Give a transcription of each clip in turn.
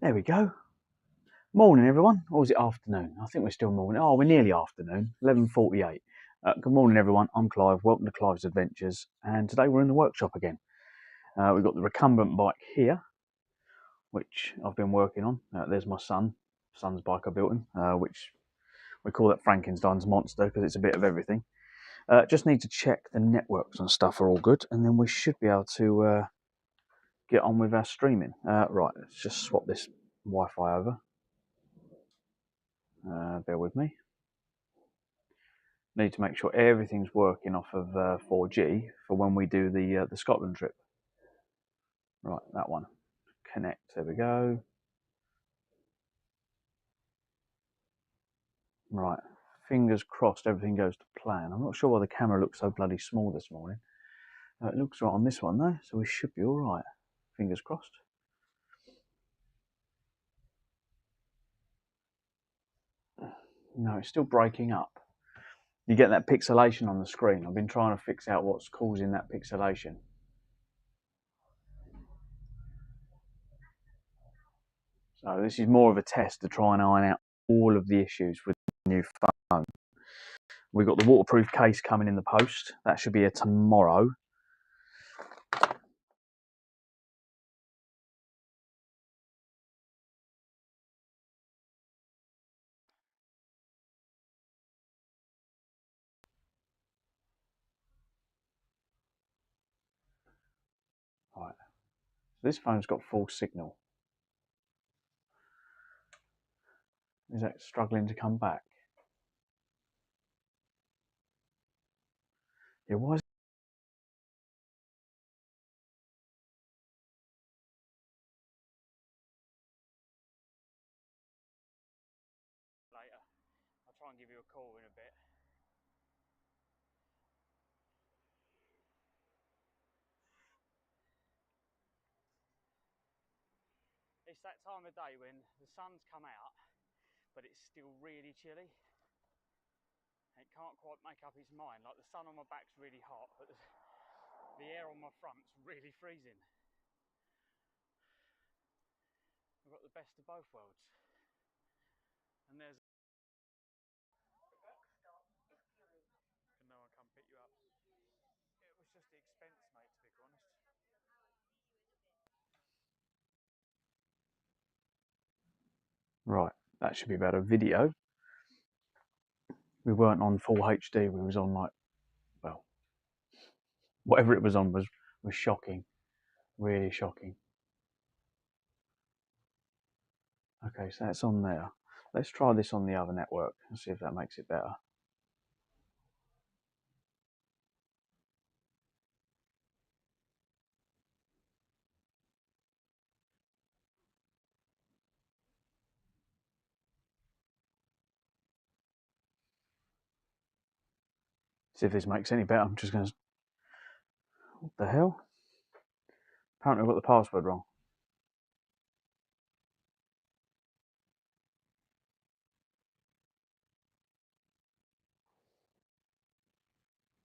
There we go. Morning, everyone. Or is it afternoon? I think we're still morning. Oh, we're nearly afternoon. 11:48. Good morning, everyone. I'm Clive. Welcome to Clive's Adventures. And today we're in the workshop again. We've got the recumbent bike here, which I've been working on. There's my son's bike I built him, which we call it Frankenstein's monster because it's a bit of everything. Just need to check the networks and stuff are all good, and then we should be able to get on with our streaming. Right, let's just swap this Wi-Fi over. Bear with me. Need to make sure everything's working off of 4G for when we do the Scotland trip. Right, that one. Connect. There we go. Right. Fingers crossed everything goes to plan. I'm not sure why the camera looks so bloody small this morning. It looks right on this one though, so we should be all right. Fingers crossed. No, it's still breaking up. You get that pixelation on the screen. I've been trying to fix out what's causing that pixelation. So this is more of a test to try and iron out all of the issues with the new phone. We've got the waterproof case coming in the post. That should be here tomorrow. Right. So this phone's got full signal. Is that struggling to come back? Yeah, why is later? I'll try and give you a call in a bit. It's that time of day when the sun's come out, but it's still really chilly. It can't quite make up its mind. Like the sun on my back's really hot, but the air on my front's really freezing. I've got the best of both worlds. And there's can no one come pick you up? It was just the expense, mate, to be honest. Right, that should be better. Video. We weren't on full HD. We was on like, well, whatever it was on was shocking, really shocking. Okay, so that's on there. Let's try this on the other network and see if that makes it better. See if this makes any better. I'm just going to... What the hell? Apparently I've got the password wrong.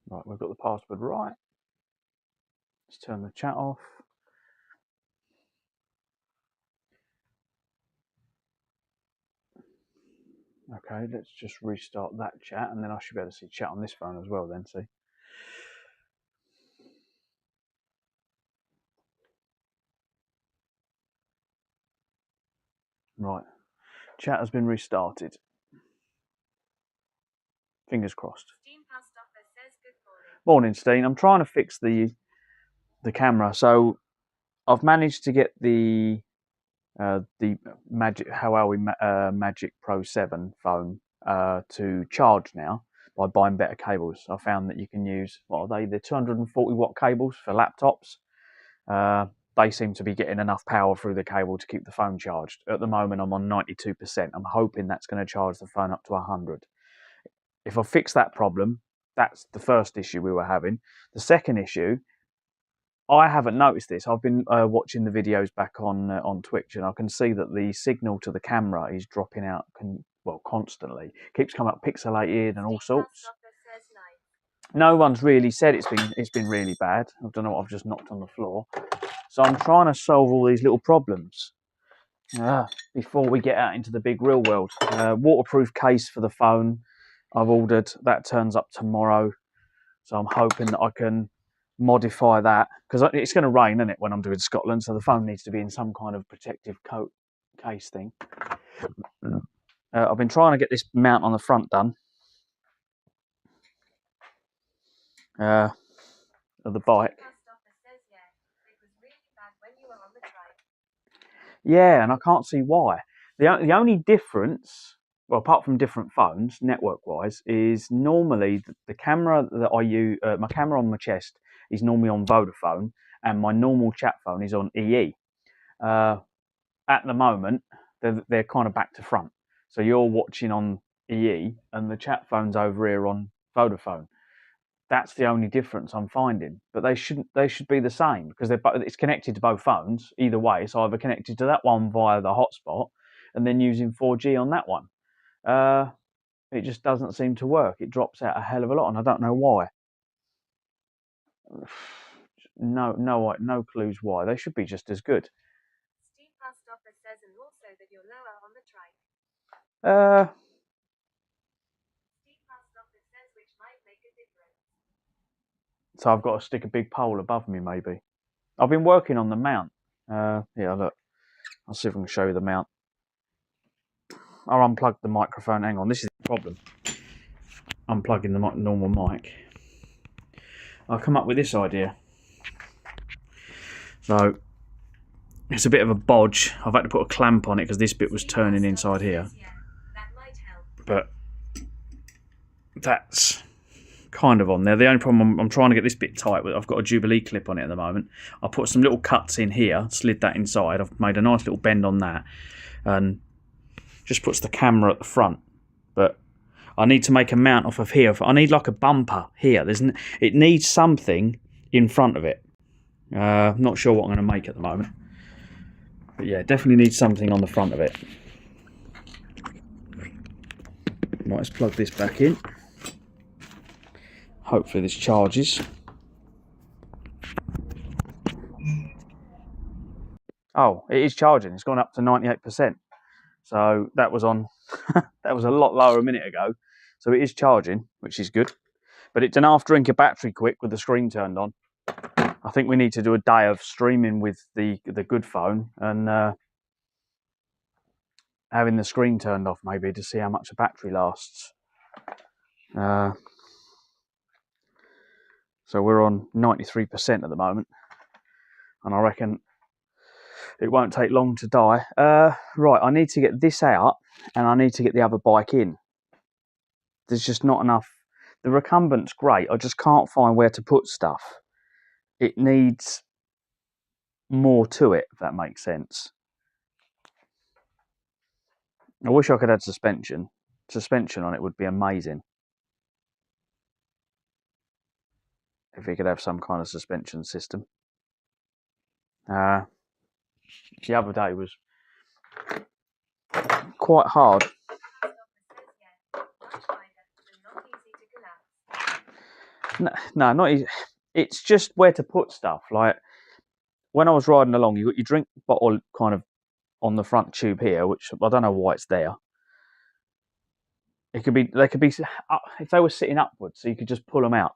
Right, we've got the password right. Let's turn the chat off. Okay, let's just restart that chat and then I should be able to see chat on this phone as well then, see. Right, chat has been restarted. Fingers crossed. Morning, Steen. I'm trying to fix the camera. So I've managed to get the Huawei Magic Pro 7 phone to charge now by buying better cables. I found that you can use, what are they? They're 240 watt cables for laptops. They seem to be getting enough power through the cable to keep the phone charged. At the moment, I'm on 92%. I'm hoping that's going to charge the phone up to 100. If I fix that problem, that's the first issue we were having. The second issue, I haven't noticed this. I've been watching the videos back on Twitch, and I can see that the signal to the camera is dropping out constantly. Keeps coming up pixelated and all sorts. No one's really said it's been really bad. I don't know what I've just knocked on the floor. So I'm trying to solve all these little problems. before we get out into the big real world. Waterproof case for the phone I've ordered. That turns up tomorrow. So I'm hoping that I can modify that, because it's going to rain, isn't it, when I'm doing Scotland, so the phone needs to be in some kind of protective coat case thing. I've been trying to get this mount on the front done of the bike. Yeah, and I can't see why. The only difference, well, apart from different phones, network-wise, is normally the camera that I use, my camera on my chest is normally on Vodafone, and my normal chat phone is on EE. At the moment, they're kind of back to front. So you're watching on EE, and the chat phone's over here on Vodafone. That's the only difference I'm finding. But they should be the same, because it's connected to both phones either way. So either connected to that one via the hotspot, and then using 4G on that one. It just doesn't seem to work. It drops out a hell of a lot, and I don't know why. No clues why. They should be just as good. Steve Pastoffer says, and also that you're lower on the trike. Steve Pastoffer says, which might make a difference. So I've got to stick a big pole above me, maybe. I've been working on the mount. Yeah, look. I'll see if I can show you the mount. I'll unplug the microphone. Hang on, this is the problem. Unplugging the normal mic. I've come up with this idea. So, it's a bit of a bodge. I've had to put a clamp on it because this bit was turning inside here. But that's kind of on there. The only problem, I'm trying to get this bit tight. I've got a Jubilee clip on it at the moment. I put some little cuts in here, slid that inside. I've made a nice little bend on that, and just puts the camera at the front. But I need to make a mount off of here. I need like a bumper here. It needs something in front of it. I'm not sure what I'm going to make at the moment. But yeah, definitely needs something on the front of it. Right, let's plug this back in. Hopefully this charges. Oh, it is charging. It's gone up to 98%. So that was on. That was a lot lower a minute ago. So it is charging, which is good. But it didn't half drink a battery quick with the screen turned on. I think we need to do a day of streaming with the good phone and having the screen turned off maybe to see how much the battery lasts. So we're on 93% at the moment, and I reckon it won't take long to die. Right, I need to get this out, and I need to get the other bike in. There's just not enough. The recumbent's great. I just can't find where to put stuff. It needs more to it, if that makes sense. I wish I could add suspension. Suspension on it would be amazing. If we could have some kind of suspension system. The other day was quite hard. No, not easy. It's just where to put stuff. Like when I was riding along, you got your drink bottle kind of on the front tube here, which I don't know why it's there. They could be if they were sitting upwards, so you could just pull them out.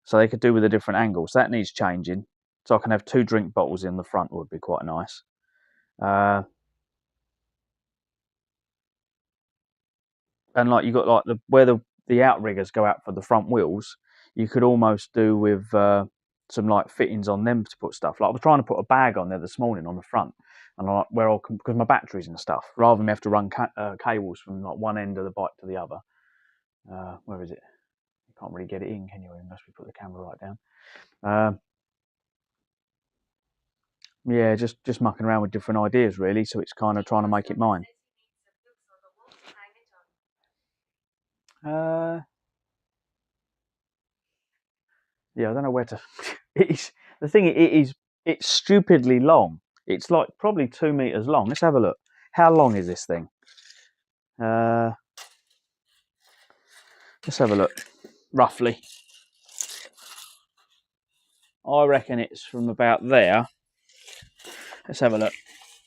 So they could do with a different angle. So that needs changing. So I can have 2 drink bottles in the front would be quite nice. And like you got like where the outriggers go out for the front wheels, you could almost do with some like fittings on them to put stuff. Like I was trying to put a bag on there this morning on the front, and like because my batteries and stuff, rather than have to run cables from like one end of the bike to the other. Where is it? You can't really get it in, can you? Unless we put the camera right down. Yeah, just mucking around with different ideas really. So it's kind of trying to make it mine. Yeah, I don't know where to. It's the thing. It's stupidly long. It's like probably 2 meters long. Let's have a look. How long is this thing? Let's have a look. Roughly, I reckon it's from about there. Let's have a look.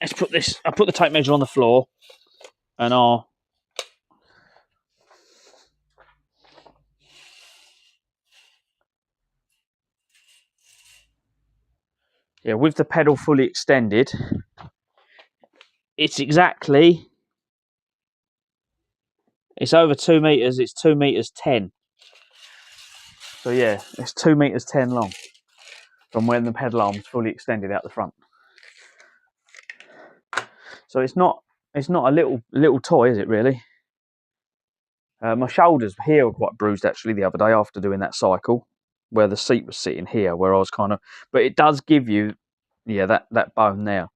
let's put this. I put the tape measure on the floor, and with the pedal fully extended, it's over 2 meters. It's 2 meters 10. So yeah, it's 2 meters 10 long from when the pedal arm's fully extended out the front. So it's not a little toy, is it really? My shoulders here were quite bruised actually the other day after doing that cycle, where the seat was sitting here, where I was kind of. But it does give you, that bone there.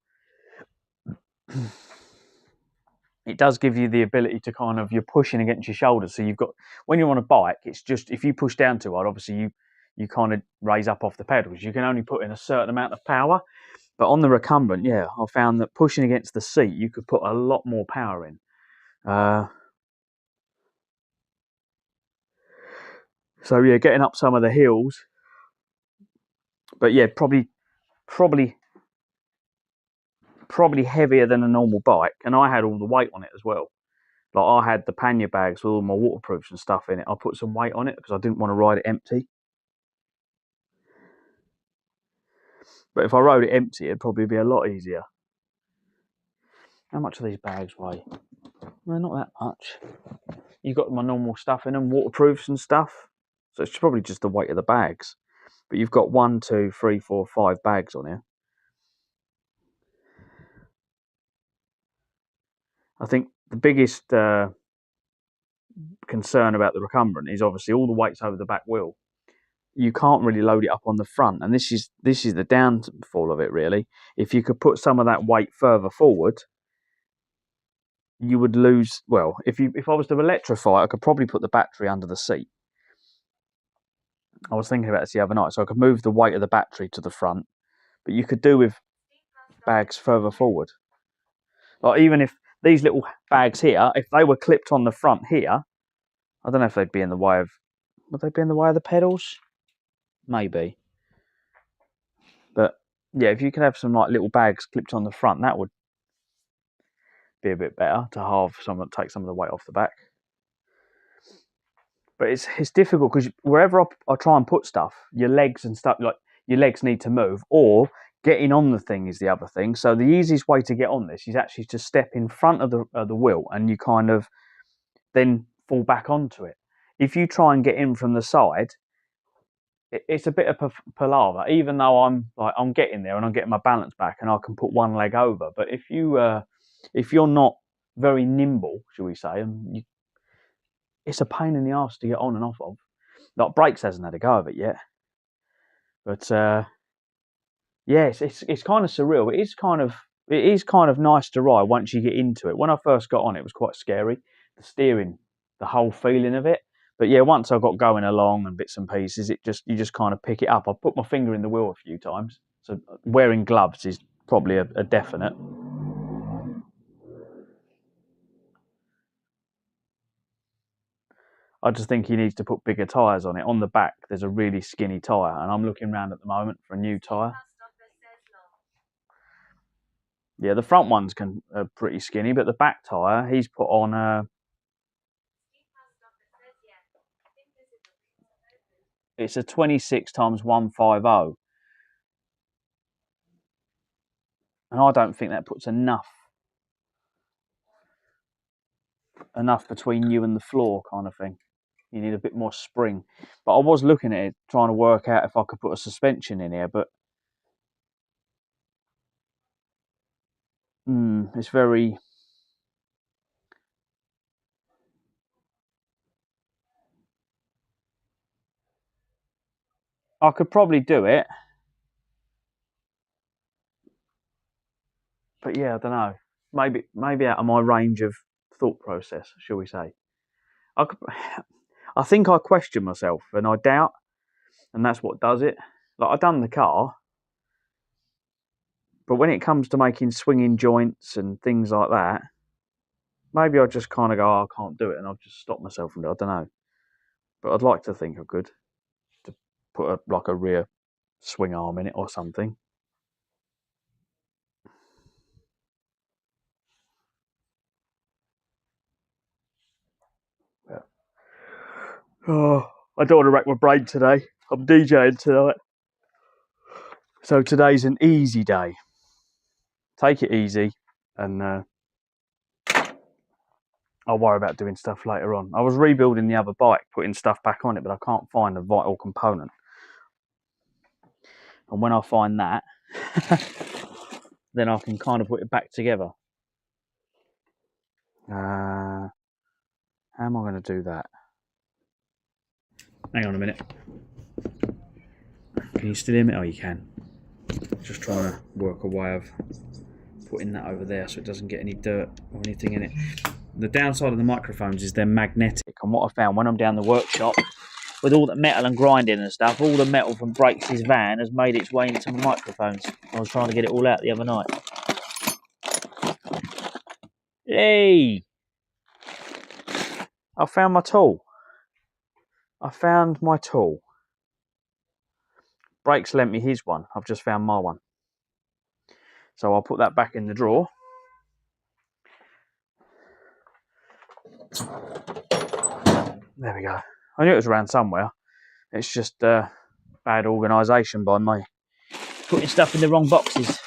It does give you the ability to kind of, you're pushing against your shoulders. So you've got, when you're on a bike, it's just, if you push down too hard, obviously you kind of raise up off the pedals. You can only put in a certain amount of power. But on the recumbent, I found that pushing against the seat, you could put a lot more power in. So getting up some of the hills, but probably heavier than a normal bike, and I had all the weight on it as well. Like I had the pannier bags with all my waterproofs and stuff in it. I put some weight on it because I didn't want to ride it empty. But if I rode it empty, it'd probably be a lot easier. How much do these bags weigh? Well, not that much. You've got my normal stuff in them, waterproofs and stuff. So it's probably just the weight of the bags. But you've got 1, 2, 3, 4, 5 bags on here. I think the biggest concern about the recumbent is obviously all the weight's over the back wheel. You can't really load it up on the front, and this is the downfall of it really. If you could put some of that weight further forward, you would lose. Well, if I was to electrify, I could probably put the battery under the seat. I was thinking about this the other night, so I could move the weight of the battery to the front, but you could do with bags further forward. Like even if these little bags here, if they were clipped on the front here, I don't know if they'd be in the way of. Would they be in the way of the pedals? Maybe. But yeah, if you could have some like little bags clipped on the front, that would be a bit better to take some of the weight off the back. But it's difficult because wherever I try and put stuff, your legs and stuff, like your legs need to move, or getting on the thing is the other thing. So the easiest way to get on this is actually to step in front of the wheel, and you kind of then fall back onto it. If you try and get in from the side, it's a bit of palaver. Even though I'm getting there and I'm getting my balance back, and I can put one leg over. But if you're not very nimble, shall we say, and it's a pain in the arse to get on and off of. Like Brakes hasn't had a go of it yet, but it's kind of surreal. It is kind of nice to ride once you get into it. When I first got on, it was quite scary. The steering, the whole feeling of it. But yeah, once I got going along and bits and pieces, you just kind of pick it up. I put my finger in the wheel a few times, so wearing gloves is probably a definite. I just think he needs to put bigger tyres on it. On the back, there's a really skinny tyre, and I'm looking around at the moment for a new tyre. Yeah, the front ones are pretty skinny, but the back tyre, he's put on it's a 26 times 150, and I don't think that puts enough between you and the floor, kind of thing. You need a bit more spring. But I was looking at it, trying to work out if I could put a suspension in here, but it's very. I could probably do it, but yeah, I don't know. Maybe out of my range of thought process, shall we say? I think I question myself and I doubt, and that's what does it. Like I've done the car, but when it comes to making swinging joints and things like that, maybe I just kind of go, I can't do it, and I'll just stop myself from it. I don't know, but I'd like to think I could to put a rear swing arm in it or something. Oh, I don't want to rack my brain today. I'm DJing tonight. So today's an easy day. Take it easy, and I'll worry about doing stuff later on. I was rebuilding the other bike, putting stuff back on it, but I can't find a vital component. And when I find that, then I can kind of put it back together. How am I going to do that? Hang on a minute. Can you still hear me? Oh, you can. Just trying to work a way of putting that over there so it doesn't get any dirt or anything in it. The downside of the microphones is they're magnetic, and what I found when I'm down the workshop with all the metal and grinding and stuff, all the metal from Breaks' van has made its way into my microphones. I was trying to get it all out the other night. Hey! I found my tool. I found my tool. Breaks lent me his one. I've just found my one. So I'll put that back in the drawer. There we go. I knew it was around somewhere. It's just bad organisation by me. Putting stuff in the wrong boxes.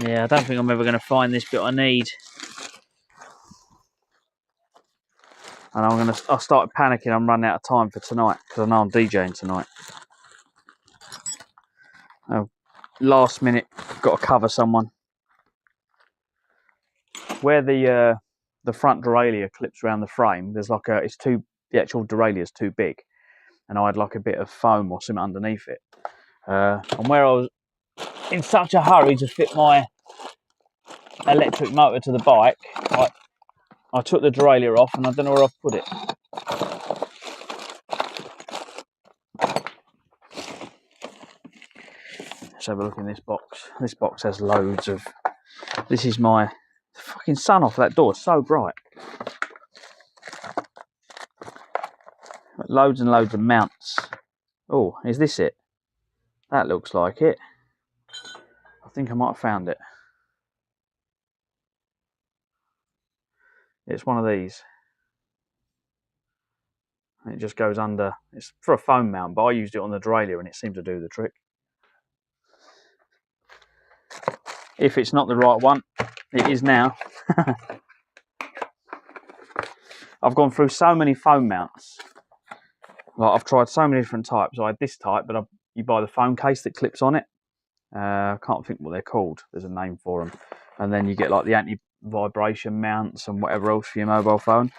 Yeah, I don't think I'm ever going to find this bit I need. And I started panicking. I'm running out of time for tonight because I know I'm DJing tonight. Last minute, got to cover someone. Where the front derailleur clips around the frame, there's like the actual derailleur is too big, and I had like a bit of foam or something underneath it. And where I was in such a hurry to fit my electric motor to the bike, I took the derailleur off and I don't know where I've put it. Let's have a look in this box. This box has loads of... This is my... The fucking sun off that door, it's so bright. Loads and loads of mounts. Oh, is this it? That looks like it. I think I might have found it. It's one of these. It just goes under. It's for a foam mount, but I used it on the derailleur and it seemed to do the trick. If it's not the right one, it is now. I've gone through so many foam mounts. Like, I've tried so many different types. I had this type, but you buy the foam case that clips on it. I can't think what they're called. There's a name for them. And then you get like the anti-vibration mounts and whatever else for your mobile phone.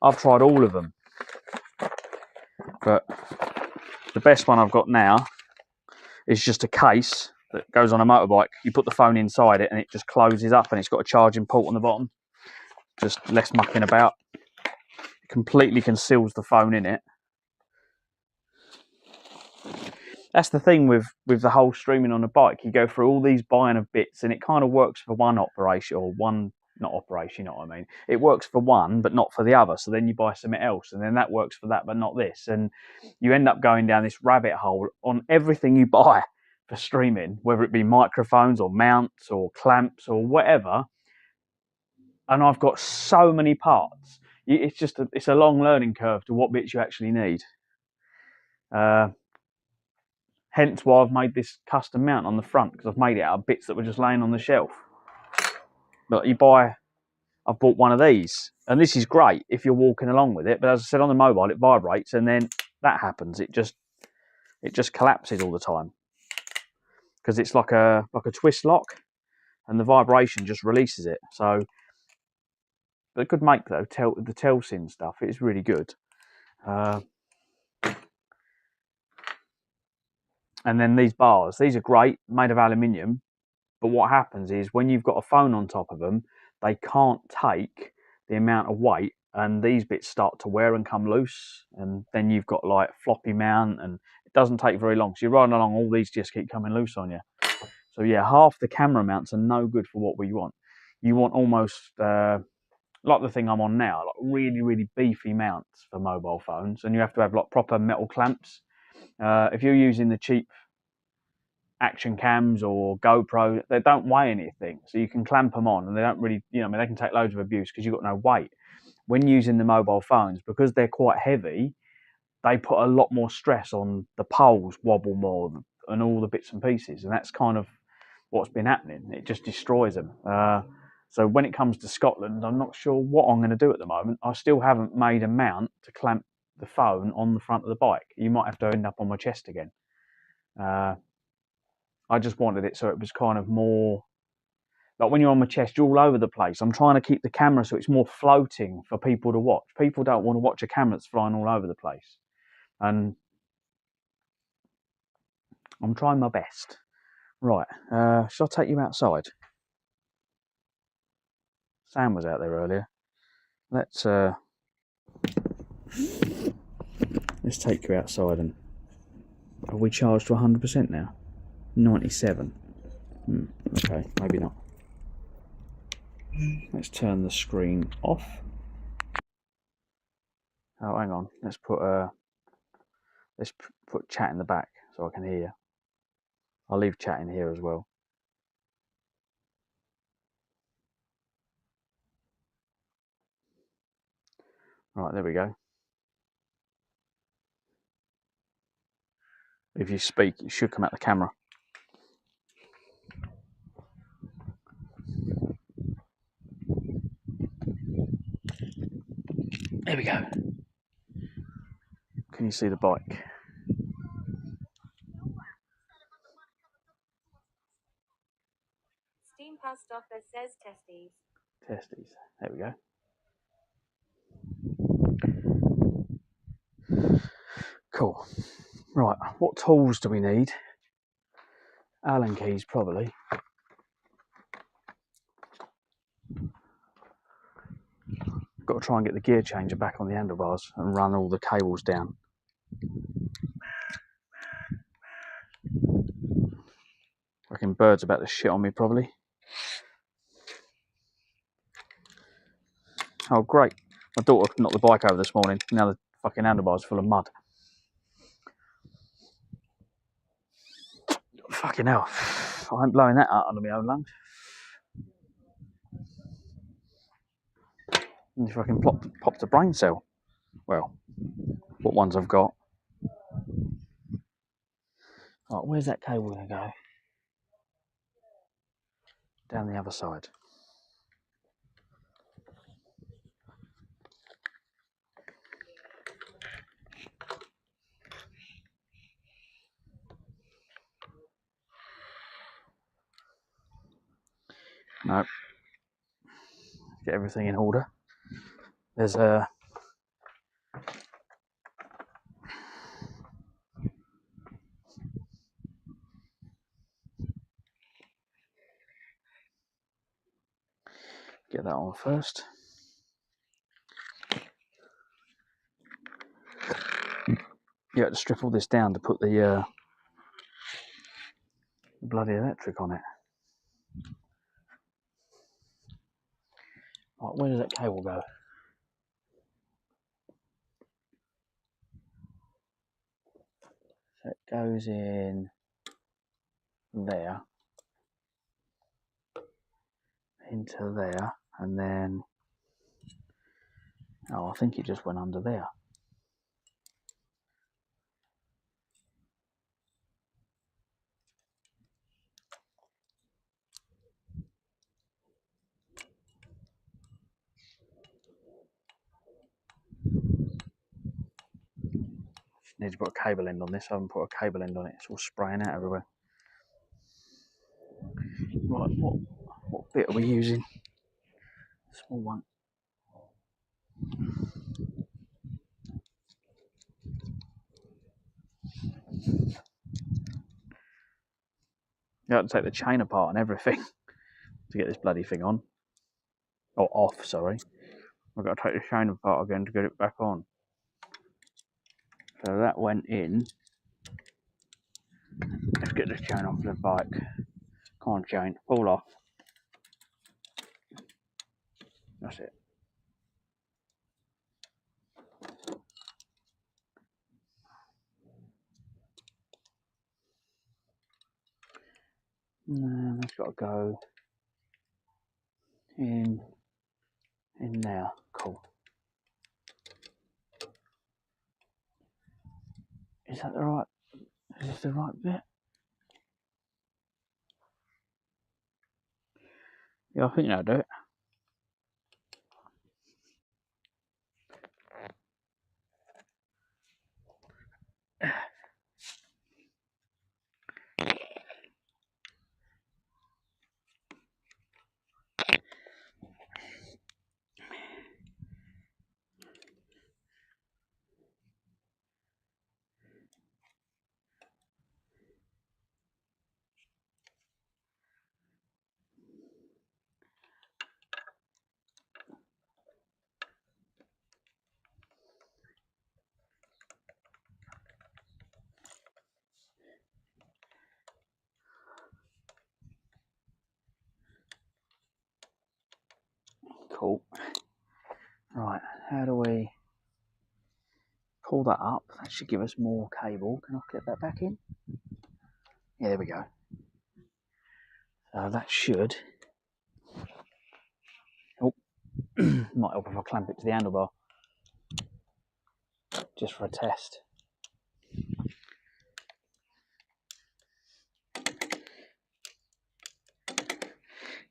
I've tried all of them. But the best one I've got now is just a case that goes on a motorbike. You put the phone inside it and it just closes up and it's got a charging port on the bottom. Just less mucking about. It completely conceals the phone in it. That's the thing with the whole streaming on a bike. You go through all these buying of bits and it kind of works for one operation, or one, not operation, you know what I mean? It works for one, but not for the other. So then you buy something else and then that works for that, but not this. And you end up going down this rabbit hole on everything you buy for streaming, whether it be microphones or mounts or clamps or whatever. And I've got so many parts. It's a long learning curve to what bits you actually need. Hence why I've made this custom mount on the front, because I've made it out of bits that were just laying on the shelf. But I've bought one of these, and this is great if you're walking along with it. But as I said, on the mobile, it vibrates, and then that happens. It just collapses all the time because it's like a twist lock, and the vibration just releases it. So, but good make though. The Telsin stuff, it's really good. And then these bars, these are great, made of aluminium. But what happens is when you've got a phone on top of them, they can't take the amount of weight, and these bits start to wear and come loose. And then you've got like floppy mount, and it doesn't take very long. So you're riding along, all these just keep coming loose on you. So yeah, half the camera mounts are no good for what we want. You want almost like the thing I'm on now, like really beefy mounts for mobile phones, and you have to have like proper metal clamps. If you're using the cheap action cams or GoPro, they don't weigh anything, so you can clamp them on, and they don't really, I mean, they can take loads of abuse because you've got no weight. When using the mobile phones, because they're quite heavy, they put a lot more stress on the poles, wobble more, and all the bits and pieces, and that's kind of what's been happening. It just destroys them. So when it comes to Scotland, I'm not sure what I'm going to do at the moment. I still haven't made a mount to clamp the phone on the front of the bike. You might have to end up on my chest again. I just wanted it so it was kind of more like when you're on my chest, you're all over the place. I'm trying to keep the camera so it's more floating for people to watch. People don't want to watch a camera that's flying all over the place. And I'm trying my best. Right, shall I take you outside? Sam was out there earlier. Let's take you outside. And are we charged to 100% now? 97. Okay, maybe not. Let's turn the screen off. Oh, hang on. Let's put chat in the back so I can hear you. I'll leave chat in here as well. Right, there we go. If you speak, it should come out the camera. There we go. Can you see the bike? Steam Past Offer says testes. Testes. There we go. Cool. Right, what tools do we need? Allen keys, probably. Got to try and get the gear changer back on the handlebars and run all the cables down. Fucking bird's about to shit on me, probably. Oh, great. My daughter knocked the bike over this morning. Now the fucking handlebars are full of mud. Fucking hell. I ain't blowing that out under my own lungs. And you fucking popped a brain cell. Well, what ones I've got. Right, where's that cable going to go? Down the other side. No. Get everything in order. There's a get that on first. You had to strip all this down to put the bloody electric on it. Right, where does that cable go? So it goes in there, into there, and then, oh, I think it just went under there. Need to put a cable end on this. I haven't put a cable end on it. It's all spraying out everywhere. Right, what bit are we using? Small one. You have to take the chain apart and everything to get this bloody thing on. Or off, sorry. I've got to take the chain apart again to get it back on. So that went in. Let's get this chain off the bike. Come on, Jane, pull off. That's it. And that's got to go in there. Cool. Is that the right? Is this the right bit? Yeah, I think that'll do it. Cool. Right, how do we pull that up? That should give us more cable. Can I clip that back in? Yeah, there we go. So that should. Oh, might help if I clamp it to the handlebar. Just for a test.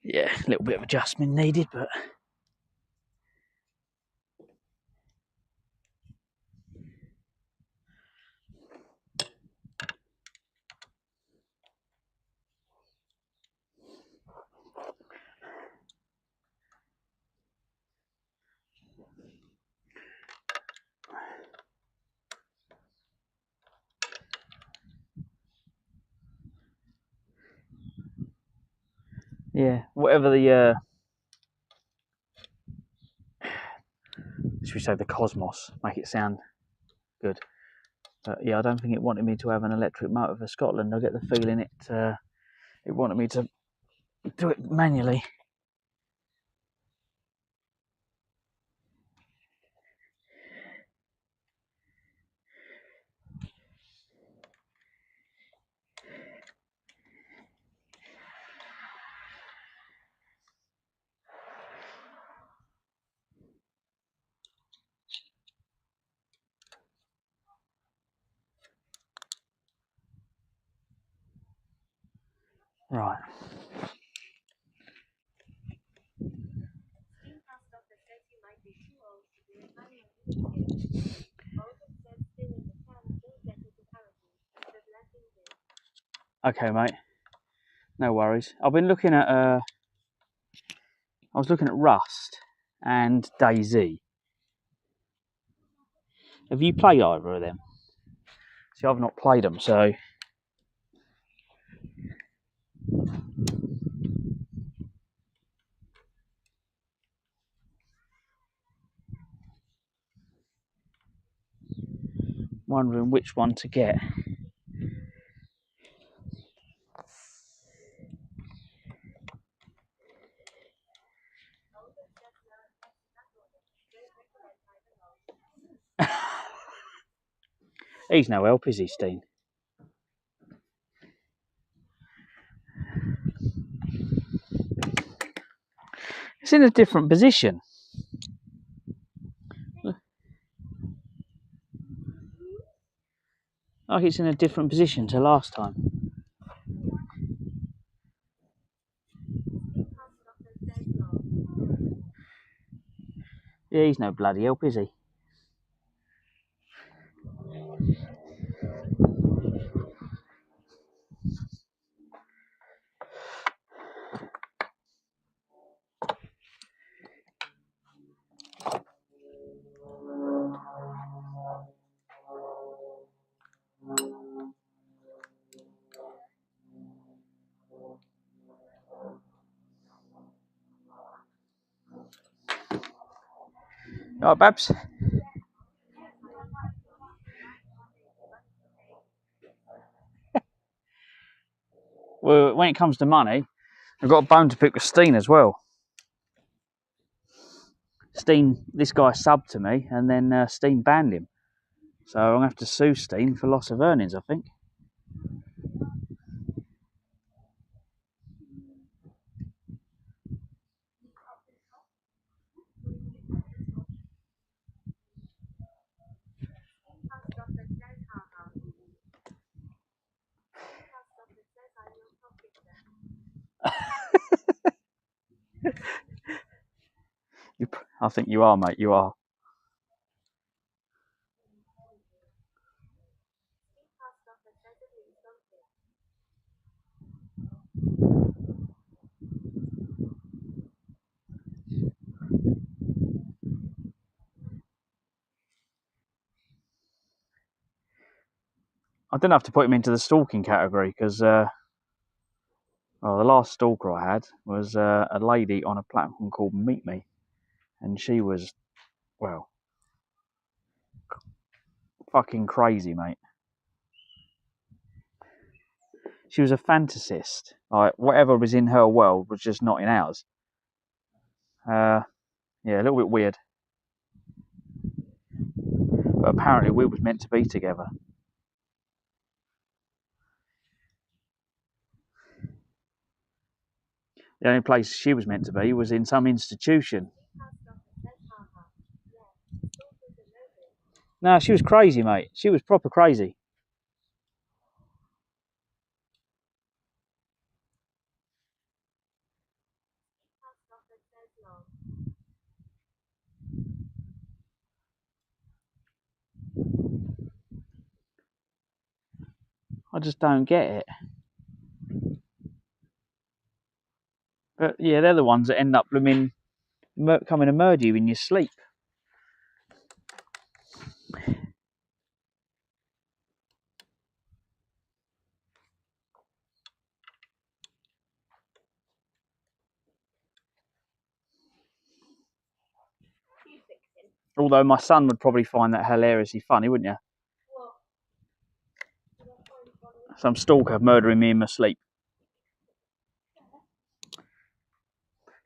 Yeah, a little bit of adjustment needed, but yeah, whatever the should we say the cosmos, make it sound good. But yeah, I don't think it wanted me to have an electric motor for Scotland. I get the feeling it wanted me to do it manually. Right. Seen how doctor says you might be too old to do it manually. Olga says still in the can, still better to parity. But letting this. Okay, mate. No worries. I've been looking at I was looking at Rust and DayZ. Have you played either of them? See, I've not played them, so wondering which one to get. He's no help, is he, Steen? It's in a different position. Like it's in a different position to last time. Yeah, he's no bloody help, is he? All right, Babs? Well, when it comes to money, I've got a bone to pick with Steen as well. Steen, this guy subbed to me, and then Steen banned him. So I'm going to have to sue Steen for loss of earnings, I think. I think you are, mate. You are. I didn't have to put him into the stalking category because the last stalker I had was a lady on a platform called Meet Me, and she was, well, fucking crazy, mate. She was a fantasist. Like, whatever was in her world was just not in ours. Yeah, a little bit weird. But apparently we was meant to be together. The only place she was meant to be was in some institution. No, she was crazy, mate. She was proper crazy. I just don't get it. But yeah, they're the ones that end up coming to murder you in your sleep. Although my son would probably find that hilariously funny, wouldn't you? Some stalker murdering me in my sleep.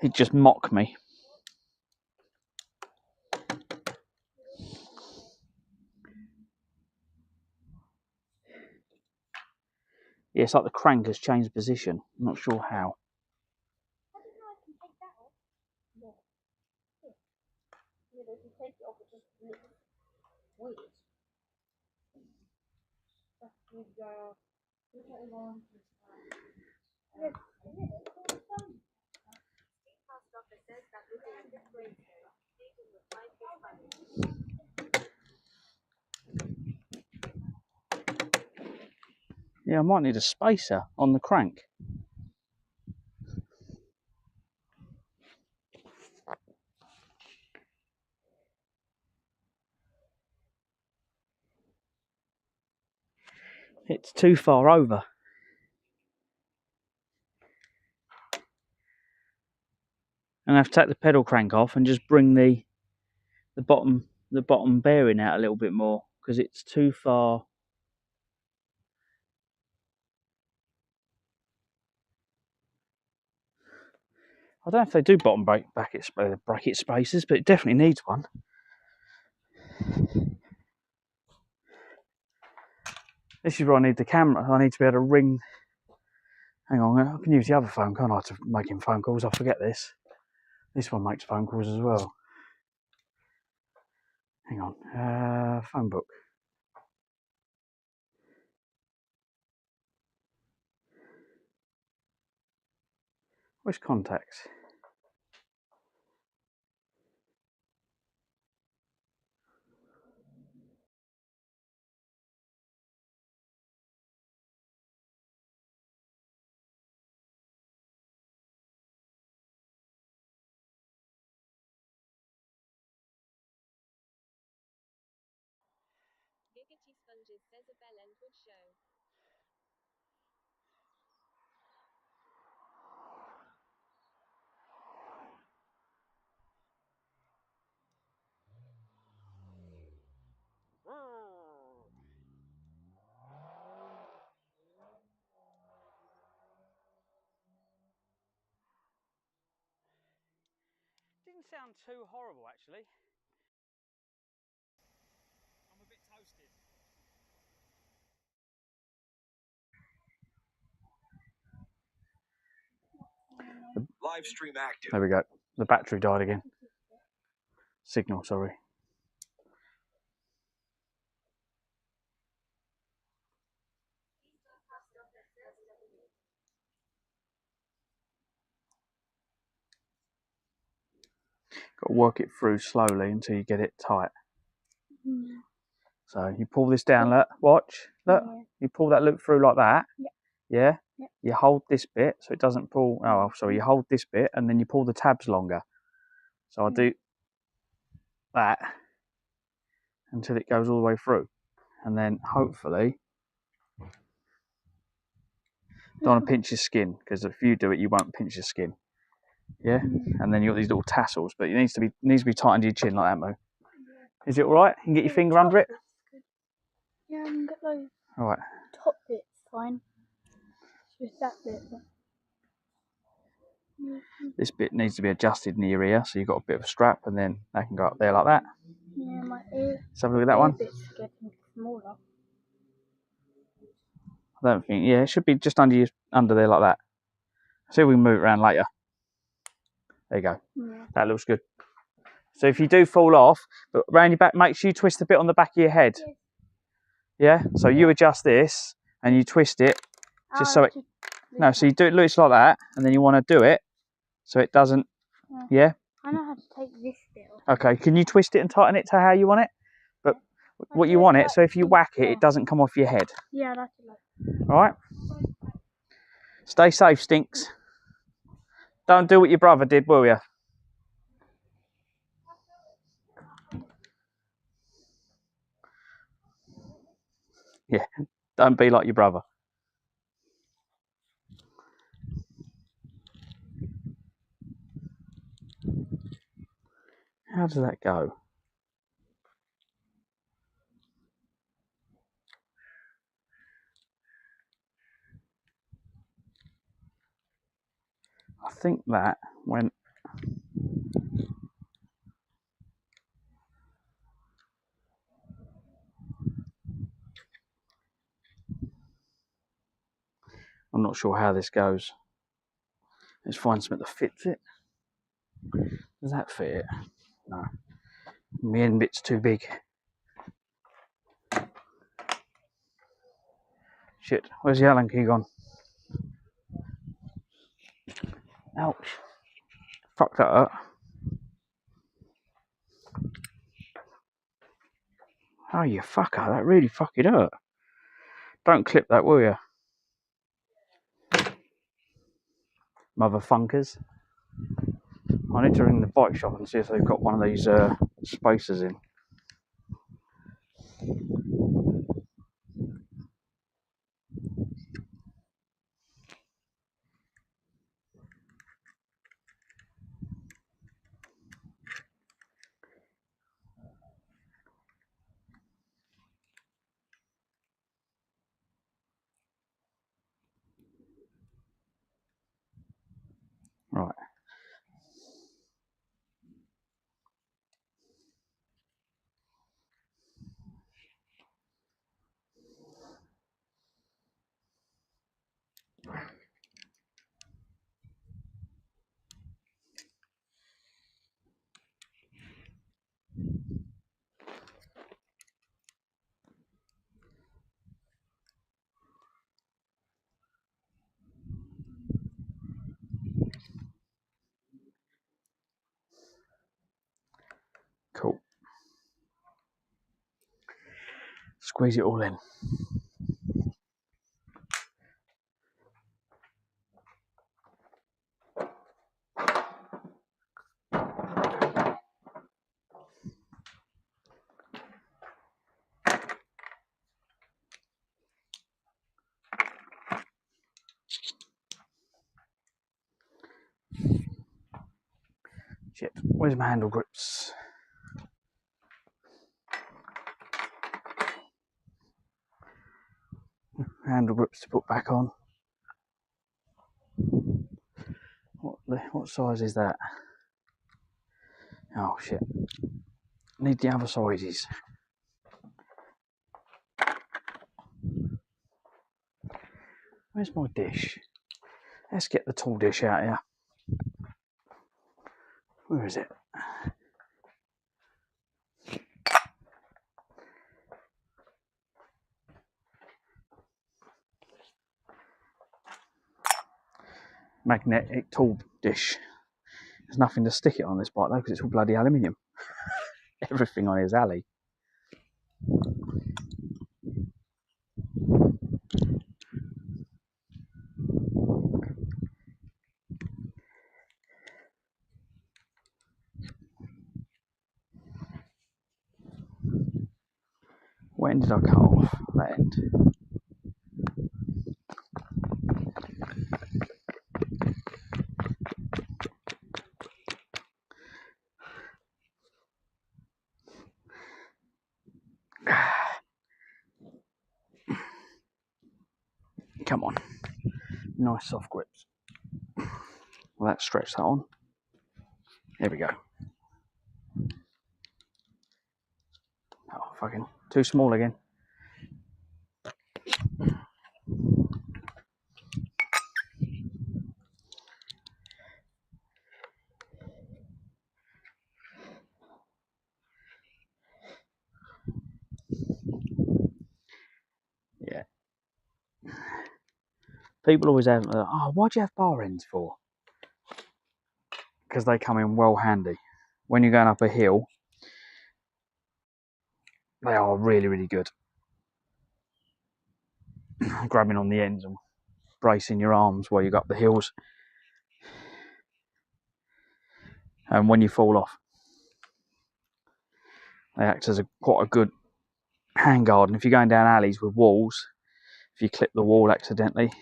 He'd just mock me. Yeah, it's like the crank has changed position. I'm not sure how. Yeah, I might need a spacer on the crank. It's too far over. And I have to take the pedal crank off and just bring the bottom bearing out a little bit more because it's too far. I don't know if they do bottom bracket spacers, but it definitely needs one. This is where I need the camera. I need to be able to ring. Hang on, I can use the other phone, can't I, to making phone calls? I forget this. This one makes phone calls as well. Hang on, phone book. Where's contacts? Giggity Sponges says a bell end would show. Doesn't sound too horrible actually. I'm a bit toasted. Live stream active. There we go. The battery died again. Signal, sorry. Got to work it through slowly until you get it tight. So you pull this down, look, watch, look. You pull that loop through like that. Yeah? You hold this bit so it doesn't pull. Oh, sorry, you hold this bit and then you pull the tabs longer. So I do that until it goes all the way through. And then hopefully, don't want to pinch your skin, because if you do it, you won't pinch your skin. Yeah? And then you've got these little tassels, but it needs to be tight under your chin like that, Mo. Is it alright? You can get your finger under it? Yeah, I can get those. Alright. Top bit's fine. It's just that bit. This bit needs to be adjusted near your ear, so you've got a bit of a strap, and then that can go up there like that. Yeah, my ear. Let's have a look at that one. Bit's getting smaller. I don't think, yeah, it should be just under there like that. See if we can move it around later. There you go. Yeah. That looks good. So if you do fall off, but round your back, make sure you twist the bit on the back of your head. Yeah? So you adjust this and you twist it just so it. No, so you do it loose like that, and then you want to do it so it doesn't. Yeah? I know how to take this bit off. Okay, can you twist it and tighten it to how you want it? But what you want it, so if you whack it, it doesn't come off your head. Yeah, that's it. Alright? Stay safe, Stinks. Don't do what your brother did, will you? Yeah, don't be like your brother. How does that go? I think that went. I'm not sure how this goes. Let's find something that fits it. Does that fit it? No. My end bit's too big. Shit, where's the Allen key gone? Ouch. Fuck that up. Oh, you fucker, that really fucking hurt. Don't clip that, will you? Motherfunkers. I need to ring the bike shop and see if they've got one of these spacers in. Right. Cool. Squeeze it all in. Shit, where's my handle grips? Handle grips to put back on. What size is that? Oh shit. Need the other sides. Where's my dish? Let's get the tall dish out here. Where is it? Magnetic tall dish. There's nothing to stick it on this bike though, because it's all bloody aluminium. Everything on it is alley. What end did I cut off? That end. Come on. Nice soft grips. Well, let's stretch that on. Here we go. Oh, fucking too small again. Yeah. People always have, oh, why'd you have bar ends for? Because they come in well handy. When you're going up a hill, they are really, really good. Grabbing on the ends and bracing your arms while you go up the hills. And when you fall off, they act as quite a good handguard. And if you're going down alleys with walls, if you clip the wall accidentally,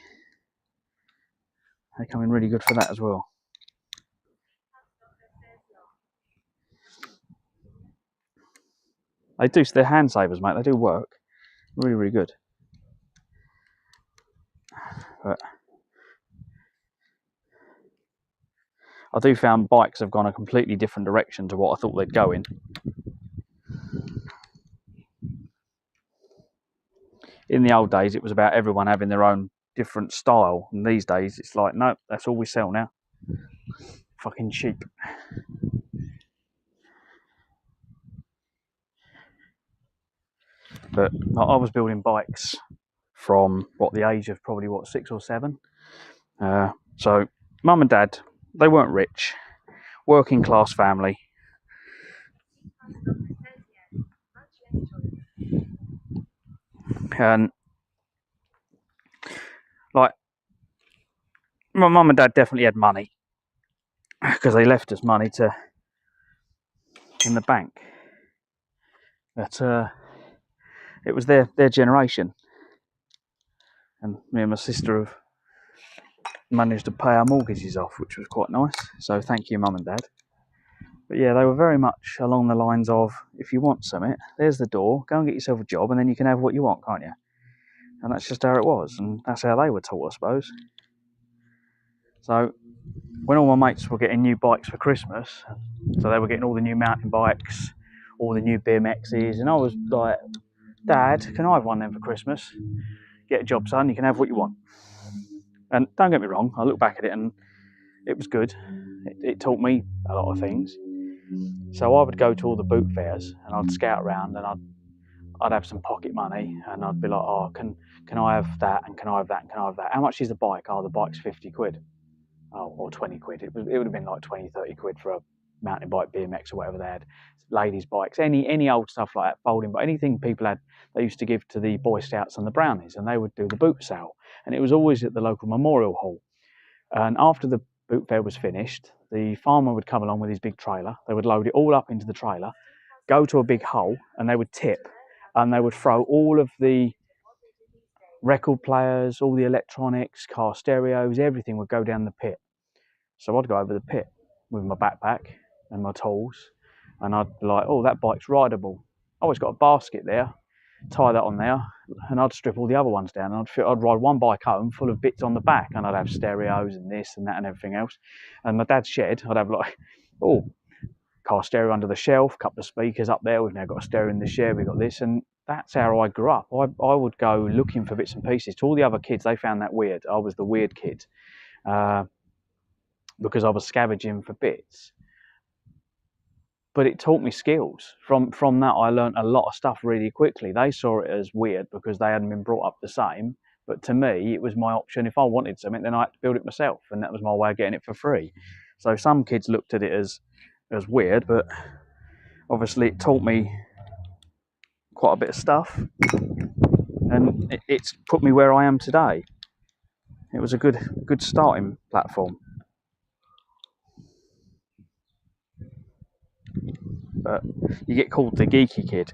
they come in really good for that as well. They do, they're hand savers, mate. They do work. Really, really good. But I do found bikes have gone a completely different direction to what I thought they'd go in. In the old days, it was about everyone having their own different style. And these days, it's like, no, that's all we sell now. Fucking cheap. But I was building bikes from the age of probably 6 or 7. So mum and dad, they weren't rich, working class family. And like, my mum and dad definitely had money because they left us money in the bank. But it was their generation, and me and my sister have managed to pay our mortgages off, which was quite nice. So thank you, mum and dad. But yeah, they were very much along the lines of, if you want something, there's the door, go and get yourself a job, and then you can have what you want, can't you? And that's just how it was, and that's how they were taught, I suppose. So when all my mates were getting new bikes for Christmas, so they were getting all the new mountain bikes, all the new BMXs, and I was like, Dad, can I have one then for Christmas? Get a job, son, you can have what you want. And don't get me wrong, I look back at it and it was good. It taught me a lot of things. So I would go to all the boot fairs and I'd scout around and I'd have some pocket money and I'd be like, oh, can I have that, and can I have that, and can I have that? How much is the bike? Oh, the bike's 50 quid. Oh, or 20 quid. It would have been like 20, 30 quid for a mountain bike, BMX or whatever they had. Ladies' bikes, any old stuff like that, folding, but anything people had, they used to give to the Boy Scouts and the Brownies, and they would do the boot sale. And it was always at the local memorial hall. And after the boot fair was finished, the farmer would come along with his big trailer. They would load it all up into the trailer, go to a big hole, and they would tip, and they would throw all of the record players, all the electronics, car stereos, everything would go down the pit. So I'd go over the pit with my backpack and my tools, and I'd be like, oh, that bike's rideable. I always got a basket there, tie that on there, and I'd strip all the other ones down, and I'd ride one bike home full of bits on the back, and I'd have stereos and this and that and everything else. And my dad's shed, I'd have like, oh, car stereo under the shelf, a couple of speakers up there. We've now got a stereo in the shed. We've got this, and that's how I grew up. I would go looking for bits and pieces. To all the other kids, they found that weird. I was the weird kid because I was scavenging for bits. But it taught me skills. From that, I learned a lot of stuff really quickly. They saw it as weird because they hadn't been brought up the same. But to me, it was my option. If I wanted something, then I had to build it myself, and that was my way of getting it for free. So some kids looked at it as weird, but obviously it taught me quite a bit of stuff, and it's put me where I am today. It was a good starting platform. But you get called the geeky kid.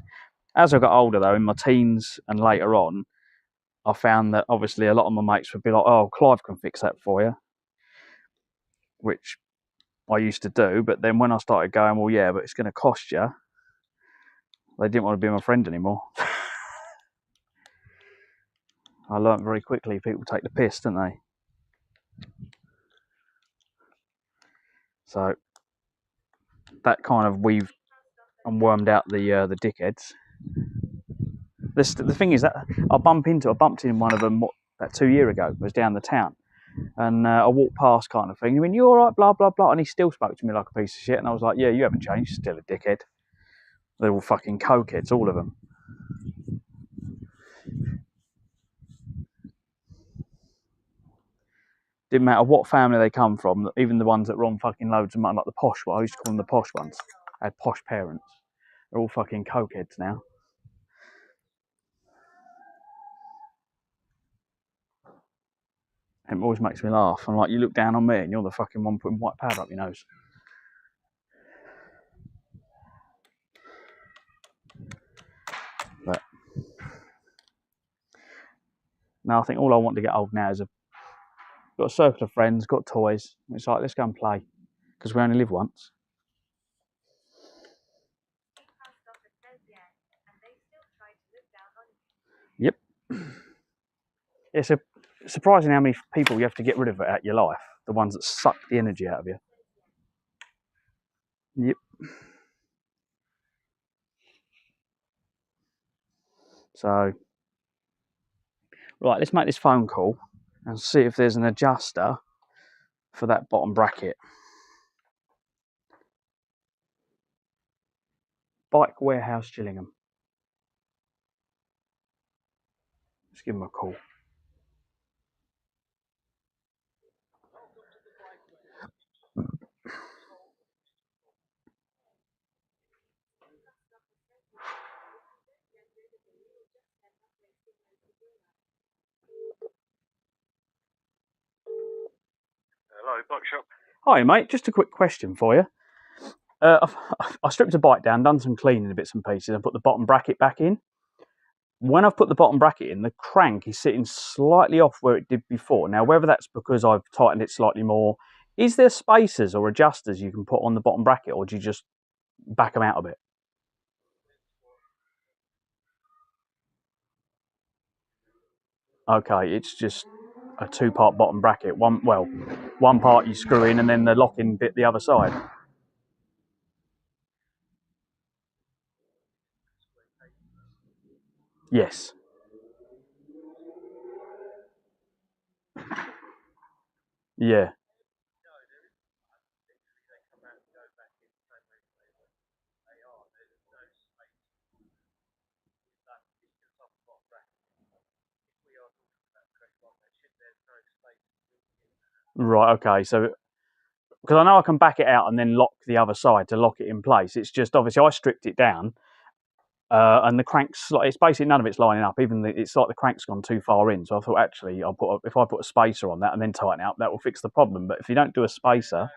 As I got older, though, in my teens and later on, I found that obviously a lot of my mates would be like, "Oh, Clive can fix that for you," which I used to do. But then when I started going, "Well, yeah, but it's going to cost you," they didn't want to be my friend anymore. I learnt very quickly people take the piss, don't they? So that kind of weaved and wormed out the dickheads. The thing is that I bumped into one of them about 2 years ago. It was down the town, and I walked past kind of thing. He went, "You all right?" Blah blah blah, and he still spoke to me like a piece of shit. And I was like, "Yeah, you haven't changed. You're still a dickhead." They're all fucking cokeheads, all of them. Didn't matter what family they come from, even the ones that were on fucking loads of money, like the posh ones. I used to call them the posh ones. I had posh parents. They're all fucking cokeheads now. It always makes me laugh. I'm like, you look down on me and you're the fucking one putting white powder up your nose. But now I think all I want to get old now is got a circle of friends, got toys. It's like, let's go and play, because we only live once. Yep. It's surprising how many people you have to get rid of out your life. The ones that suck the energy out of you. Yep. So, right, let's make this phone call and see if there's an adjuster for that bottom bracket. Bike Warehouse, Gillingham. Let's give them a call. Hello, bike shop. Hi, mate. Just a quick question for you. I stripped a bike down, done some cleaning of bits and pieces, and put the bottom bracket back in. When I've put the bottom bracket in, the crank is sitting slightly off where it did before. Now, whether that's because I've tightened it slightly more, is there spacers or adjusters you can put on the bottom bracket, or do you just back them out a bit? Okay, it's just a two-part bottom bracket. One part you screw in, and then the locking bit the other side. Yes. Yeah. Right. Okay. So, because I know I can back it out and then lock the other side to lock it in place. It's just obviously I stripped it down, and the crank's it's basically none of it's lining up. Even it's like the crank's gone too far in. So I thought actually if I put a spacer on that and then tighten it up, that will fix the problem. But if you don't do a spacer,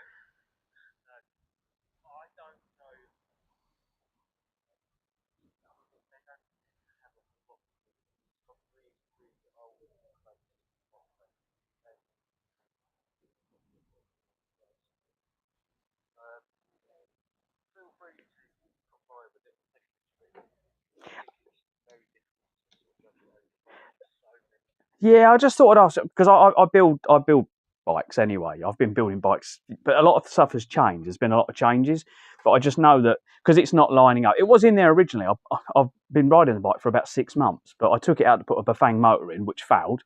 yeah, I just thought I'd ask because I build bikes anyway. I've been building bikes, but a lot of stuff has changed. There's been a lot of changes. But I just know that because it's not lining up. It was in there originally. I've been riding the bike for about 6 months, but I took it out to put a Bafang motor in, which failed.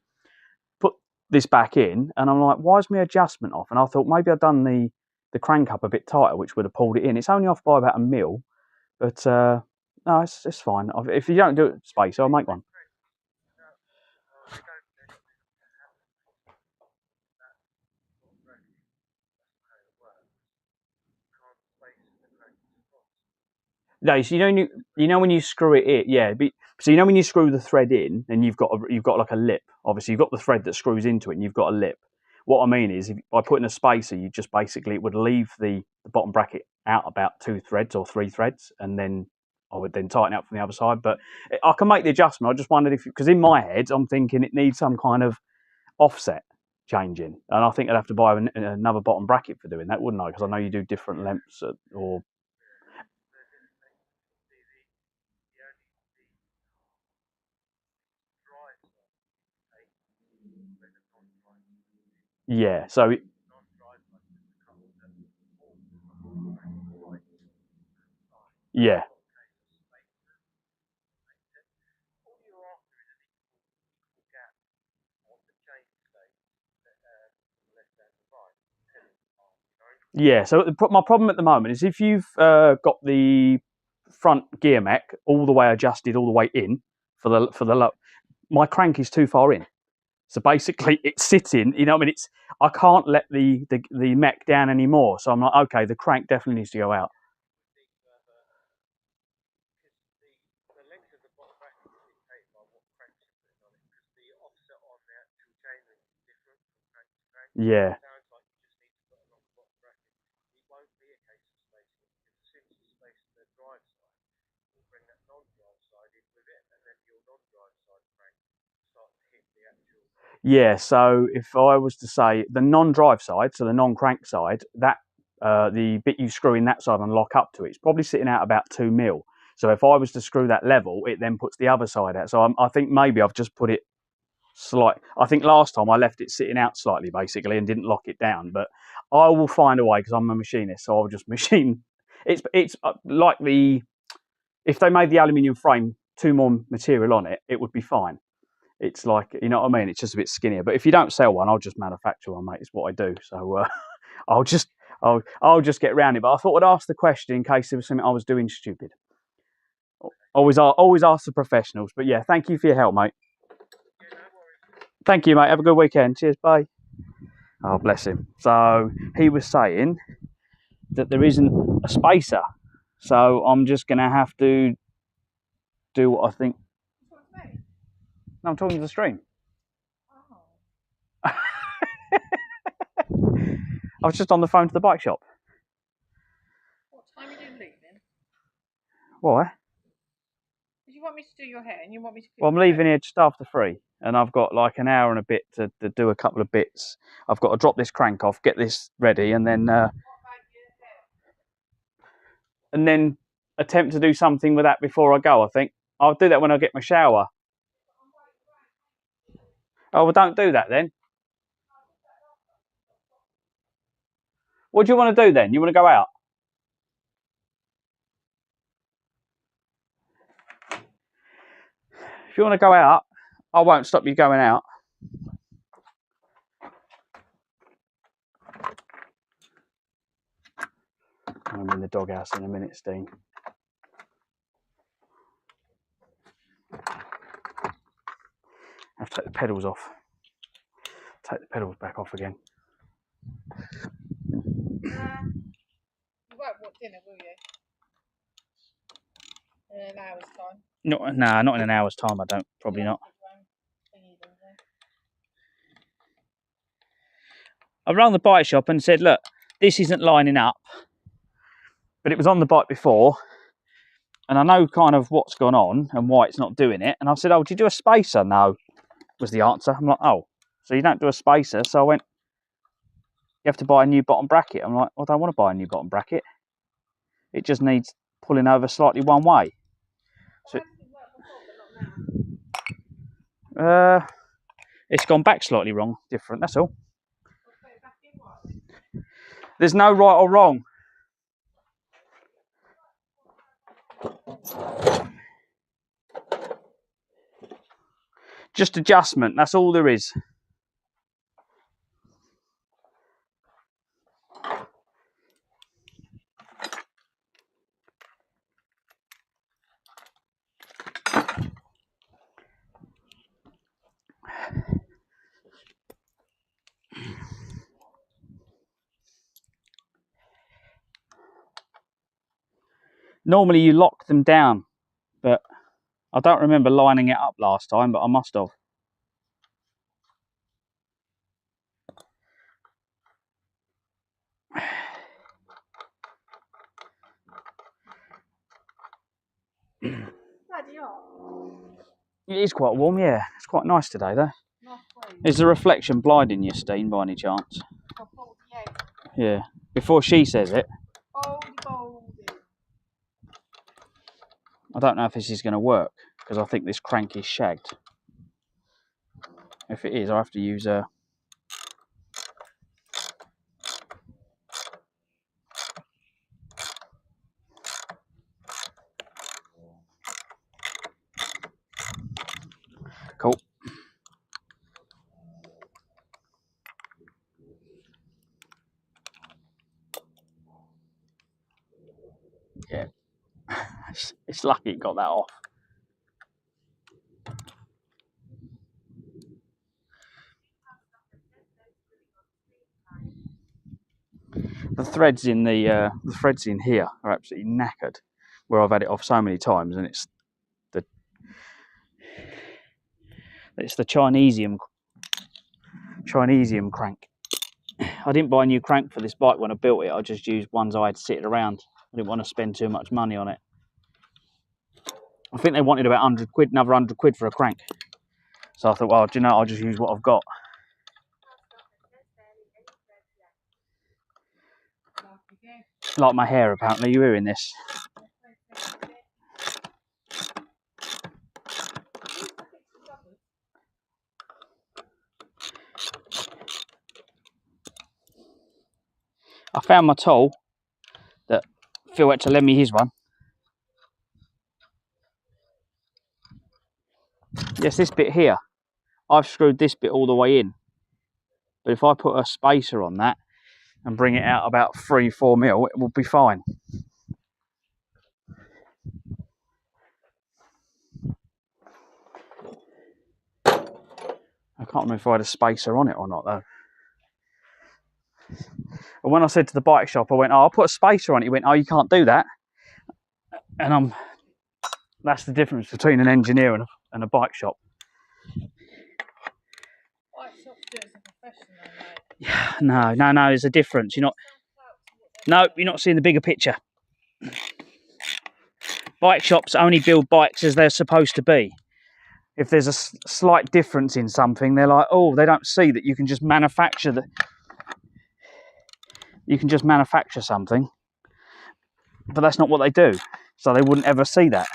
Put this back in, and I'm like, why is my adjustment off? And I thought maybe I'd done the crank up a bit tighter, which would have pulled it in. It's only off by about 1 mil, but no, it's fine. If you don't do it space, I'll make one. No, so you know when you screw it in, yeah. So you know when you screw the thread in, and you've got like a lip. Obviously, you've got the thread that screws into it, and you've got a lip. What I mean is, by putting a spacer, you just basically it would leave the bottom bracket out about 2 threads or 3 threads, and then I would then tighten up from the other side. But I can make the adjustment. I just wondered if, because in my head I'm thinking it needs some kind of offset changing, and I think I'd have to buy another bottom bracket for doing that, wouldn't I? Because I know you do different lengths or. Yeah, so yeah, yeah. So my problem at the moment is if you've got the front gear mech all the way adjusted all the way in for the my crank is too far in. So basically, it's sitting. You know, I mean, I can't let the mech down anymore. So I'm like, okay, the crank definitely needs to go out. Yeah. Yeah, so if I was to say the non-drive side, so the non-crank side, that the bit you screw in that side and lock up to it, it's probably sitting out about 2 mil. So if I was to screw that level, it then puts the other side out. So I think maybe I've just put it slight. I think last time I left it sitting out slightly, basically, and didn't lock it down. But I will find a way because I'm a machinist, so I'll just machine. It's like if they made the aluminium frame 2 more material on it, it would be fine. It's like, you know what I mean? It's just a bit skinnier. But if you don't sell one, I'll just manufacture one, mate. It's what I do. So I'll just I'll just get around it. But I thought I'd ask the question in case there was something I was doing stupid. Always ask the professionals. But yeah, thank you for your help, mate. Thank you, mate. Have a good weekend. Cheers. Bye. Oh, bless him. So he was saying that there isn't a spacer. So I'm just going to have to do what I think. No, I'm talking to the stream. I was just on the phone to the bike shop. What time are you leaving? Why? Because you want me to do your hair and you want me to. Well, I'm leaving here just after 3, and I've got like an hour and a bit to do a couple of bits. I've got to drop this crank off, get this ready, and then attempt to do something with that before I go. I think I'll do that when I get my shower. Oh, well, don't do that then. What do you want to do then? You want to go out? If you want to go out, I won't stop you going out. I'm in the doghouse in a minute, Steen. I have to take the pedals off. Take the pedals back off again. You won't want dinner, will you? In an hour's time. Not in an hour's time. I don't. Probably not. I rang the bike shop and said, look, this isn't lining up. But it was on the bike before, and I know kind of what's gone on and why it's not doing it. And I said, oh, did you do a spacer? No, was the answer. I'm like, oh, so you don't do a spacer. So I went, you have to buy a new bottom bracket. I'm like, well, I don't want to buy a new bottom bracket. It just needs pulling over slightly one way. So, it's gone back slightly wrong, different, that's all. There's no right or wrong. Just adjustment, that's all there is. Normally you lock them down, but I don't remember lining it up last time, but I must have. Bloody hot. It is quite warm, yeah. It's quite nice today, though. Nice breeze. Is the reflection blinding you, Steen, by any chance? For 48. Yeah. Before she says it, Boldy. I don't know if this is going to work, because I think this crank is shagged. If it is, I have to use a... Cool. Yeah. It's lucky it got that off. The threads in here are absolutely knackered, where I've had it off so many times, and it's the Chinesium crank. I didn't buy a new crank for this bike when I built it. I just used ones I had sitting around. I didn't want to spend too much money on it. I think they wanted about 100 quid, another 100 quid for a crank. So I thought, well, do you know, I'll just use what I've got. Like my hair, apparently. You're hearing this? I found my tool that Phil had to lend me his one. Yes, this bit here. I've screwed this bit all the way in. But if I put a spacer on that and bring it out about 3-4 mil, it will be fine. I can't remember if I had a spacer on it or not, though. And when I said to the bike shop, I went, oh, I'll put a spacer on it. He went, oh, you can't do that. And that's the difference between an engineer and a bike shop. Bike shop do it as a professional, mate. Yeah, no, there's a difference. You're not seeing the bigger picture. Bike shops only build bikes as they're supposed to be. If there's a slight difference in something, they're like, oh, they don't see that you can just manufacture something. But that's not what they do. So they wouldn't ever see that.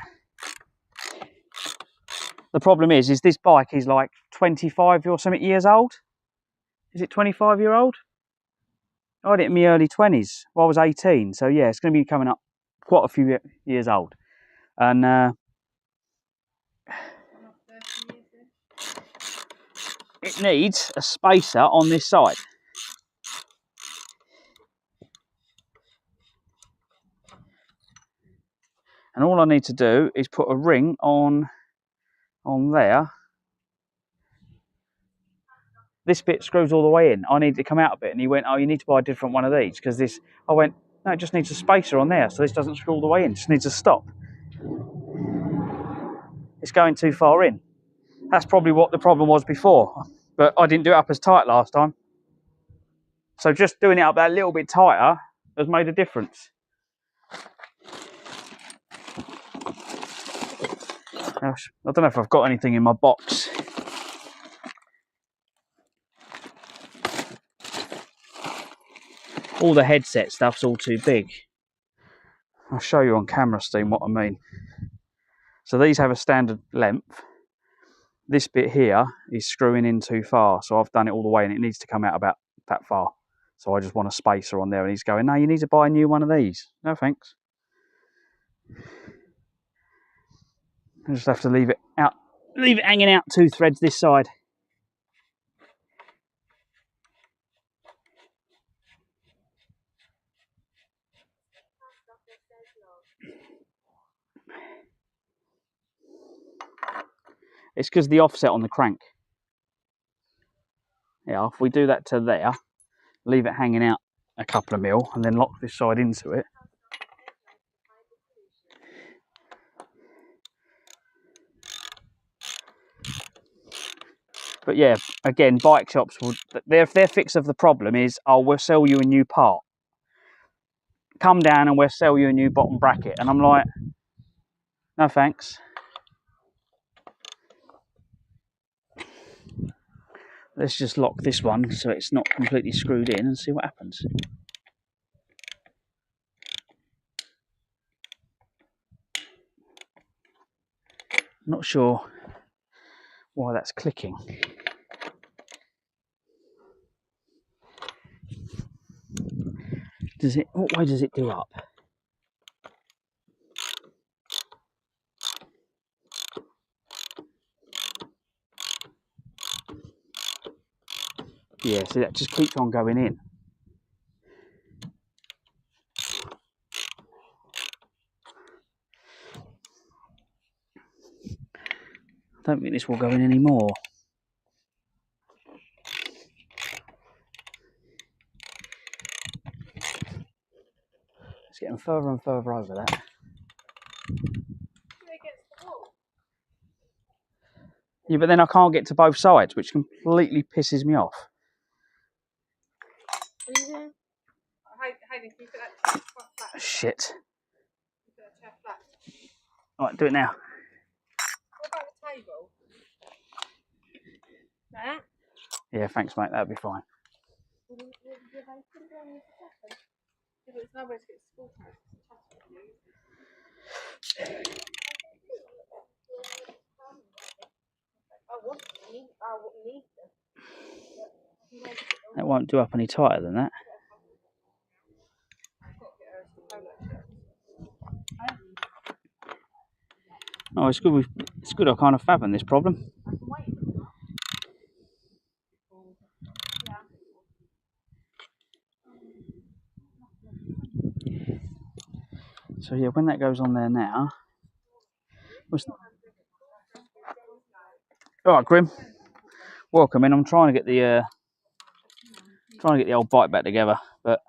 The problem is this bike is like 25 or something years old. Is it 25-year-old? I had it in my early 20s. Well, I was 18. So yeah, it's going to be coming up quite a few years old. And it needs a spacer on this side. And all I need to do is put a ring on there. This bit screws all the way in. I need to come out a bit. And he went, oh, you need to buy a different one of these. Because this, I went, no, it just needs a spacer on there. So this doesn't screw all the way in. It just needs to stop. It's going too far in. That's probably what the problem was before. But I didn't do it up as tight last time. So just doing it up that little bit tighter has made a difference. I don't know if I've got anything in my box. All the headset stuff's all too big. I'll show you on camera, Steve, what I mean. So these have a standard length. This bit here is screwing in too far, so I've done it all the way and it needs to come out about that far. So I just want a spacer on there, and he's going, no, you need to buy a new one of these. No, thanks. I just have to leave it hanging out 2 threads this side. It's because the offset on the crank. Yeah, if we do that to there, leave it hanging out a couple of mil, and then lock this side into it. But yeah, again, bike shops will their fix of the problem is, oh, we'll sell you a new part. Come down and we'll sell you a new bottom bracket, and I'm like, no thanks. Let's just lock this one so it's not completely screwed in and see what happens. Not sure why that's clicking. What way does it do up? Yeah, see, that just keeps on going in. I don't think this will go in anymore. It's getting further and further over that. Yeah, but then I can't get to both sides, which completely pisses me off. Hayden, can you put that chair flat? Shit. Put that chair flat. Right, do it now. What about the table? That? Yeah, thanks, mate. That'll be fine. There's nowhere to get school time. It won't do up any tighter than that. Oh, it's good. It's good I kind of fathomed this problem. So yeah, when that goes on there now. All right, Grim. Welcome in. I'm trying to get the old bike back together, but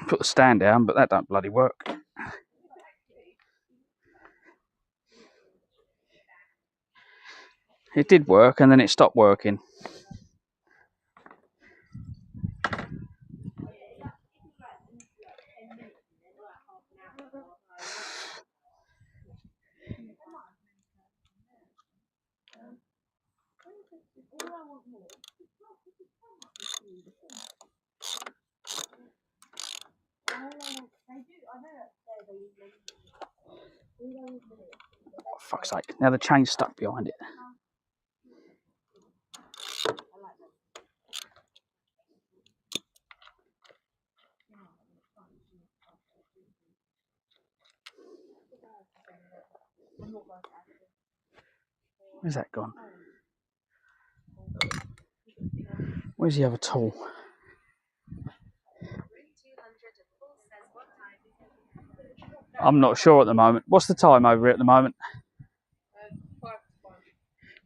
put the stand down, but that don't bloody work. It did work, and then it stopped working. Oh, fuck's sake. Now the chain's stuck behind it. Where's that gone? Where's the other tool? I'm not sure at the moment. What's the time over here at the moment?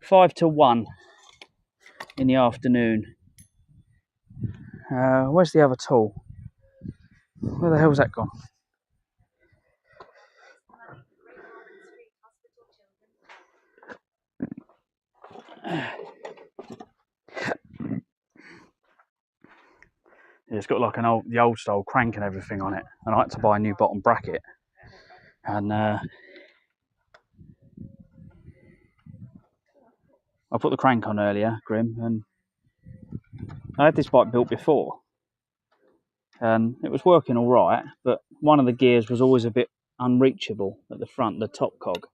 5 to 1 in the afternoon. Where's the other tool? Where the hell's that gone? It's got like the old style crank and everything on it, and I had to buy a new bottom bracket. And I put the crank on earlier, Grim, and I had this bike built before, and it was working all right, but one of the gears was always a bit unreachable at the front, the top cog.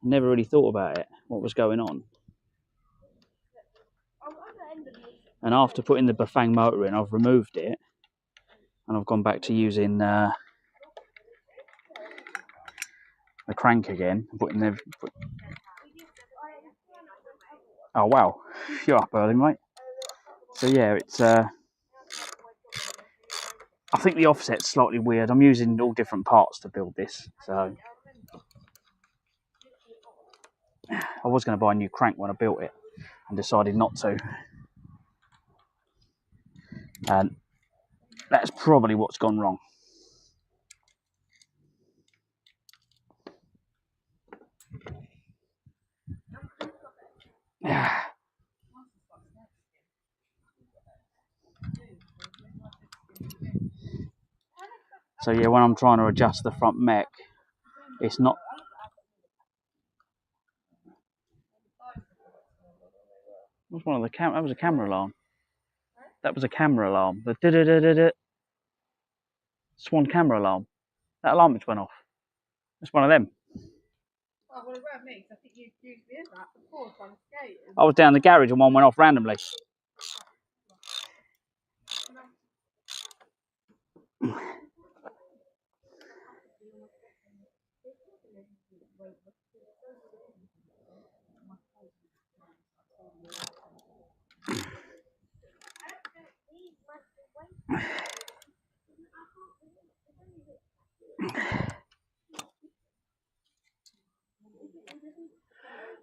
I never really thought about it, what was going on. And after putting the Bafang motor in, I've removed it, and I've gone back to using the crank again. Oh wow, you're up early, mate. So yeah, it's I think the offset's slightly weird. I'm using all different parts to build this, so I was going to buy a new crank when I built it and decided not to. And that's probably what's gone wrong. So yeah, when I'm trying to adjust the front mech, it's not. What's one of the that was a camera alarm. That was a camera alarm. The da-da-da-da-da. Swan camera alarm. That alarm which went off. It's one of them. Oh, well, it weren't me, 'cause I think you used me as that before trying to skate. I was down the garage and one went off randomly.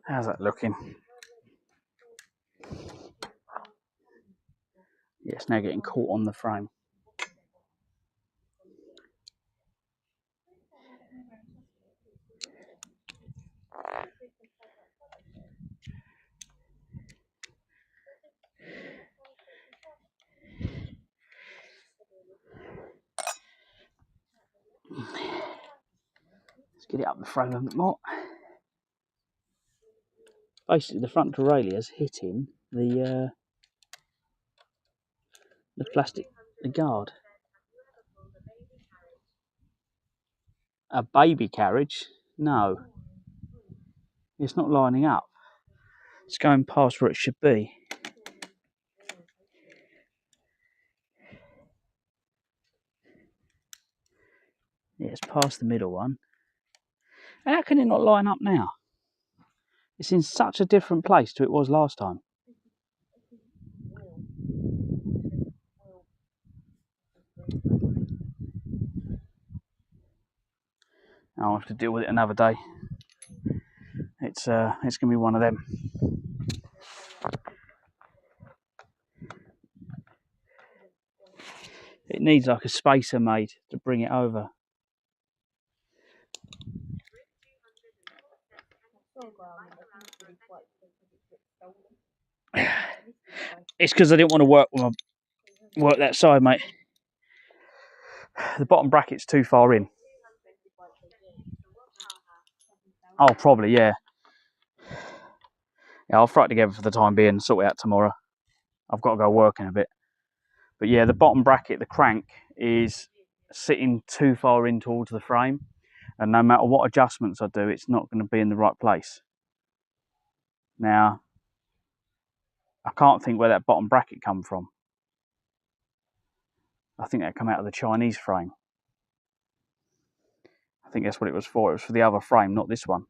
How's that looking? Yes, now getting caught on the frame. Let's get it up the frame a bit more. Basically, the front derailleur's hitting the plastic, the guard. A baby carriage? No. It's not lining up. It's going past where it should be. Yeah, it's past the middle one. How can it not line up now? It's in such a different place to it was last time. I'll have to deal with it another day. It's gonna be one of them. It needs like a spacer made to bring it over. It's because I didn't want to work that side, mate. The bottom bracket's too far in. Oh, probably, yeah. Yeah, I'll throw it together for the time being and sort it out tomorrow. I've got to go work in a bit. But yeah, the bottom bracket, the crank, is sitting too far in towards the frame. And no matter what adjustments I do, it's not going to be in the right place. Now, I can't think where that bottom bracket come from. I think that come out of the Chinese frame. I think that's what it was for. It was for the other frame, not this one.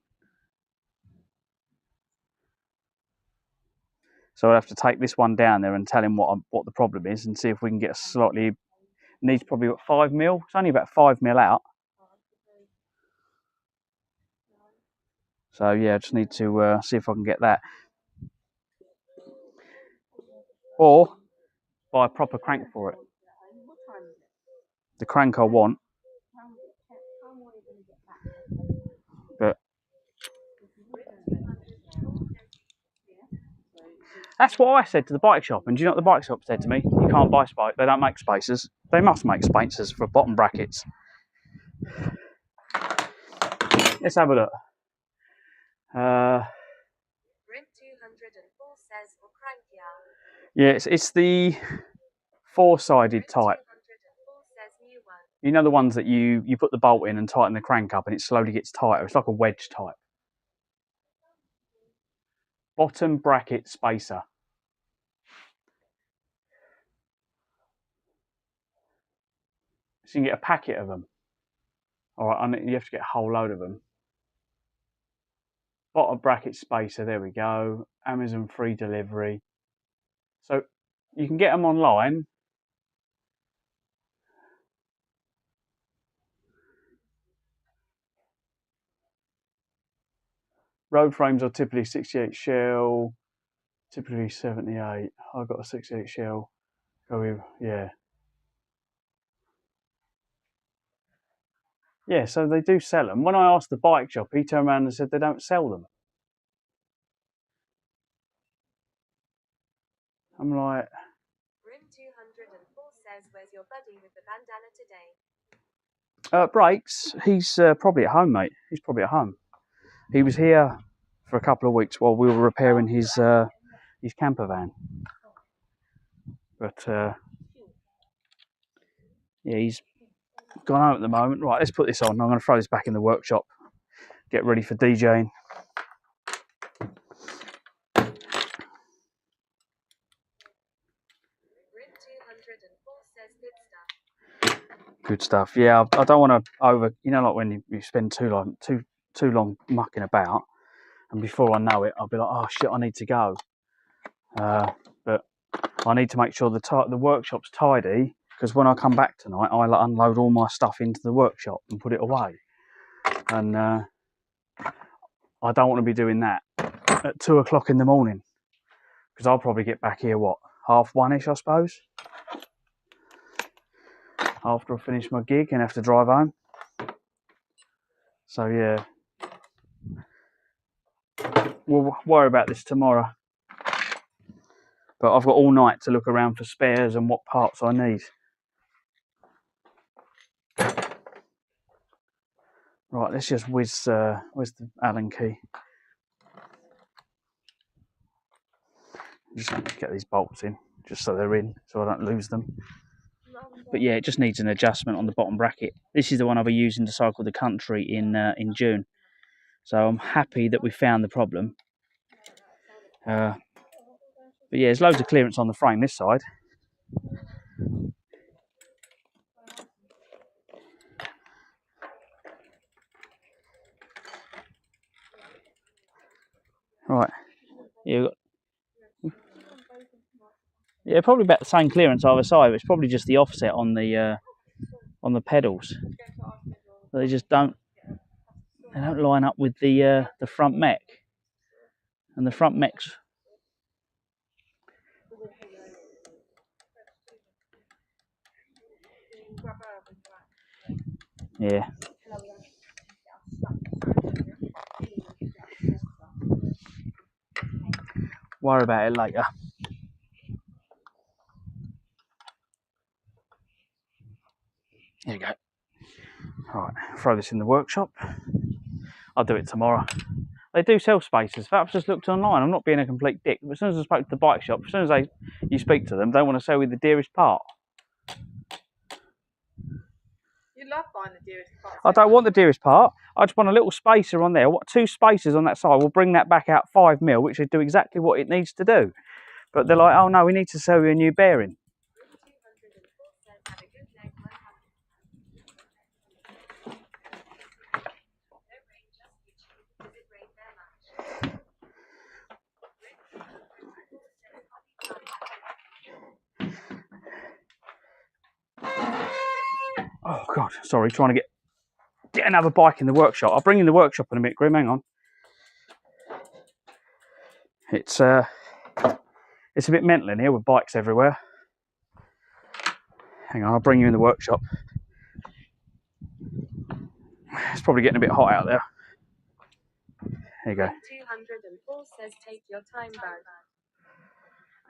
So I'll have to take this one down there and tell him what the problem is and see if we can get a slightly... Needs probably about 5 mil. It's only about 5 mil out. So yeah, I just need to see if I can get that. Or buy a proper crank for it. The crank I want. But That's what I said to the bike shop. And do you know what the bike shop said to me? You can't buy spacers. They don't make spacers. They must make spacers for bottom brackets. Let's have a look. Rim 204 says or crankia. Yeah, it's the four-sided type. 204 says new one. You know the ones that you put the bolt in and tighten the crank up and it slowly gets tighter. It's like a wedge type. Bottom bracket spacer. So you can get a packet of them. All right, you have to get a whole load of them. Bottom bracket spacer, there we go. Amazon free delivery. So you can get them online. Road frames are typically 68 shell, typically 78. I've got a 68 shell. Go with, yeah. Yeah, so they do sell them. When I asked the bike shop, he turned around and said they don't sell them. I'm like... Rim 204 says, where's your buddy with the bandana today? Brakes, he's probably at home, mate. He's probably at home. He was here for a couple of weeks while we were repairing his camper van. But, yeah, he's gone home at the moment. Right, let's put this on. I'm going to throw this back in the workshop. Get ready for DJing. Rim 204 says good stuff. Good stuff. Yeah, I don't want to over... You know, like when you spend too long mucking about, and before I know it, I'll be like, oh shit, I need to go. But I need to make sure the workshop's tidy, because when I come back tonight, I'll unload all my stuff into the workshop and put it away. And I don't want to be doing that at 2 o'clock in the morning, because I'll probably get back here, what, 1:30ish, I suppose, after I finish my gig and have to drive home. So yeah, we'll worry about this tomorrow. But I've got all night to look around for spares and what parts I need. Right, let's just where's the Allen key? Just get these bolts in, just so they're in, so I don't lose them. But yeah, it just needs an adjustment on the bottom bracket. This is the one I'll be using to cycle the country in June. So I'm happy that we found the problem. But yeah, there's loads of clearance on the frame this side. Right, yeah, probably about the same clearance either side, but it's probably just the offset on the pedals. They just don't line up with the front mech, and the front mech's yeah. Worry about it later. There you go. Right, throw this in the workshop. I'll do it tomorrow. They do sell spacers. I've just looked online. I'm not being a complete dick, but as soon as I spoke to the bike shop, as soon as you speak to them, they want to sell you the dearest part. You love buying the dearest part. I don't want the dearest part. I just want a little spacer on there. What, 2 spacers on that side will bring that back out 5mm, which would do exactly what it needs to do. But they're like, oh no, we need to sell you a new bearing. Oh God, sorry, trying to get another bike in the workshop. I'll bring you in the workshop in a minute, Grim, hang on. It's a bit mental in here with bikes everywhere. Hang on, I'll bring you in the workshop. It's probably getting a bit hot out there. There you go. 204 says take your time, bud.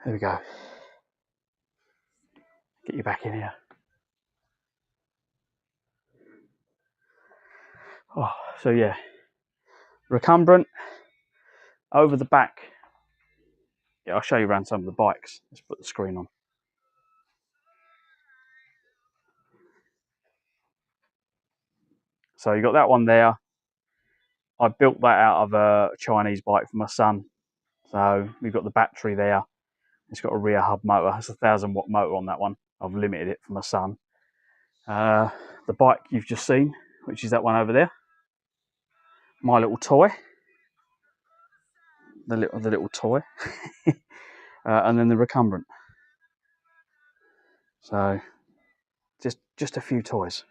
There we go. Get you back in here. Oh, so yeah, recumbent over the back. Yeah, I'll show you around some of the bikes. Let's put the screen on. So you got that one there. I built that out of a Chinese bike for my son. So we've got the battery there. It's got a rear hub motor. It's a 1,000-watt motor on that one. I've limited it for my son. The bike you've just seen, which is that one over there. My little toy. The little toy. And then the recumbent. So just a few toys.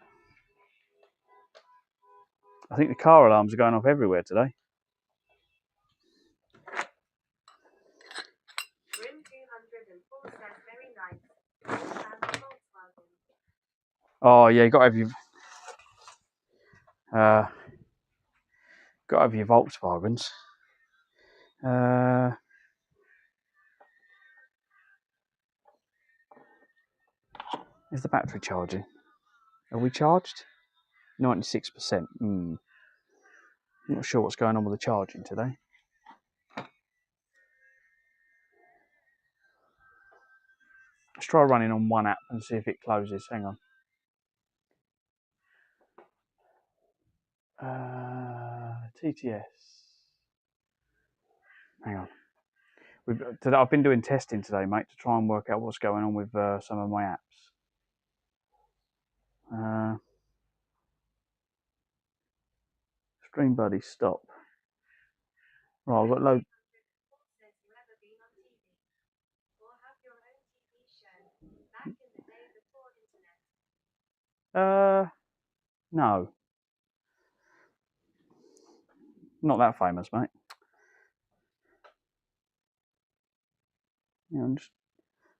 I think the car alarms are going off everywhere today. Room 204 says very nice. And Volkswagen. Oh yeah, you got to have your Volkswagens. Is the battery charging? Are we charged? 96%. I'm not sure what's going on with the charging today. Let's try running on one app and see if it closes. Hang on. TTS. Hang on. I've been doing testing today, mate, to try and work out what's going on with some of my apps. Stream buddy, stop. Right, I've got loads. Says you ever been on TV? Or have your own TV show back in the day before internet? No. Not that famous, mate. Yeah,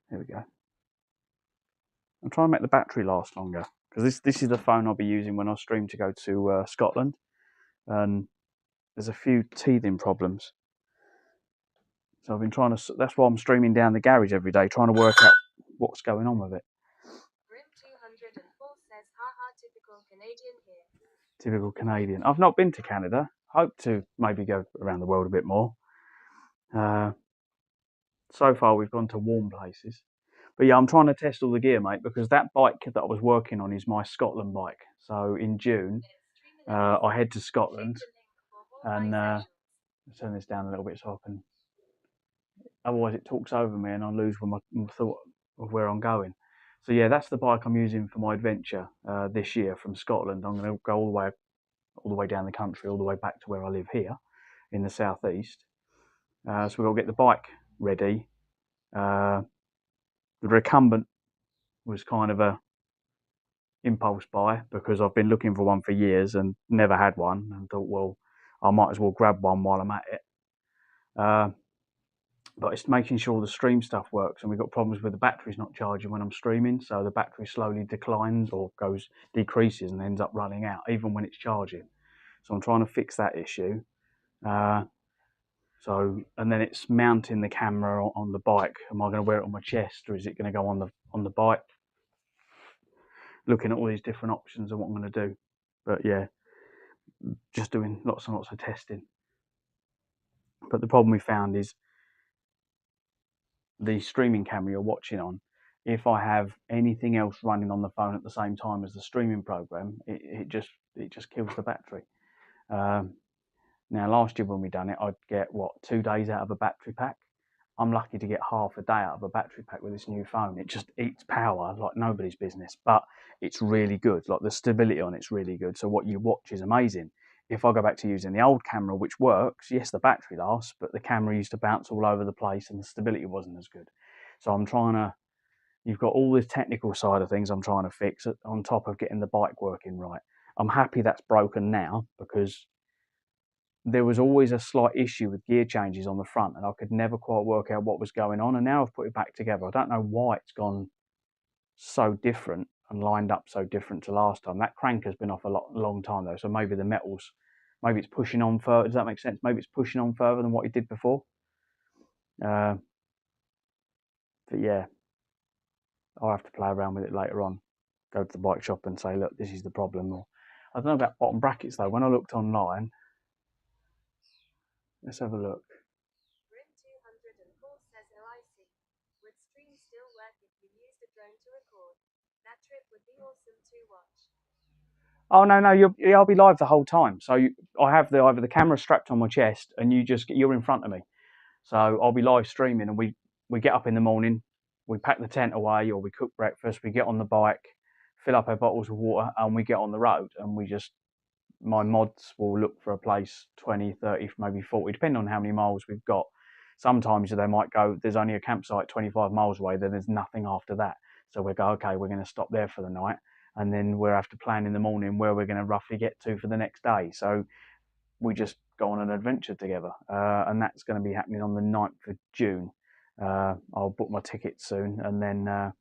there we go. I'm trying to make the battery last longer because this is the phone I'll be using when I stream to go to Scotland, and there's a few teething problems. So I've been trying to. That's why I'm streaming down the garage every day, trying to work out what's going on with it. Room 204 says haha, typical Canadian here. Typical Canadian. I've not been to Canada. Hope to maybe go around the world a bit more. So far we've gone to warm places. But yeah, I'm trying to test all the gear, mate, because that bike that I was working on is my Scotland bike. So in June, I head to Scotland, and turn this down a little bit so I can. Otherwise, it talks over me, and I lose my thought of where I'm going. So yeah, that's the bike I'm using for my adventure this year from Scotland. I'm going to go all the way down the country, all the way back to where I live here in the southeast. So we've got to get the bike ready. The recumbent was kind of a impulse buy because I've been looking for one for years and never had one, and thought, well, I might as well grab one while I'm at it. But it's making sure the stream stuff works, and we've got problems with the batteries not charging when I'm streaming, so the battery slowly declines or decreases and ends up running out even when it's charging. So I'm trying to fix that issue. And then it's mounting the camera on the bike. Am I going to wear it on my chest, or is it going to go on the bike? Looking at all these different options of what I'm going to do. But yeah, just doing lots and lots of testing. But the problem we found is the streaming camera you're watching on, if I have anything else running on the phone at the same time as the streaming program, it just kills the battery. Now, last year when we done it, I'd get 2 days out of a battery pack. I'm lucky to get half a day out of a battery pack with this new phone. It just eats power like nobody's business, but it's really good. Like the stability on it's really good. So what you watch is amazing. If I go back to using the old camera, which works, yes, the battery lasts, but the camera used to bounce all over the place and the stability wasn't as good. So you've got all the technical side of things I'm trying to fix on top of getting the bike working right. I'm happy that's broken now because there was always a slight issue with gear changes on the front and I could never quite work out what was going on. And now I've put it back together. I don't know why it's gone so different and lined up so different to last time. That crank has been off a long time though. So maybe the metals, maybe it's pushing on further. Does that make sense? Maybe it's pushing on further than what it did before. But yeah, I'll have to play around with it later on. Go to the bike shop and say, look, this is the problem. Or I don't know about bottom brackets though. When I looked online, let's have a look. Grim 204 says OIC. Would stream still work if you used a drone to record? That trip would be awesome to watch. Oh no, I'll be live the whole time. So I have either the camera strapped on my chest, and you're in front of me. So I'll be live streaming, and we get up in the morning, we pack the tent away, or we cook breakfast, we get on the bike, fill up our bottles of water, and we get on the road. And my mods will look for a place 20, 30, maybe 40, depending on how many miles we've got. Sometimes they might go, there's only a campsite 25 miles away, then there's nothing after that. So we go, okay, we're going to stop there for the night. And then we'll have to plan in the morning where we're going to roughly get to for the next day. So we just go on an adventure together. And that's going to be happening on the 9th of June. I'll book my tickets soon. And then,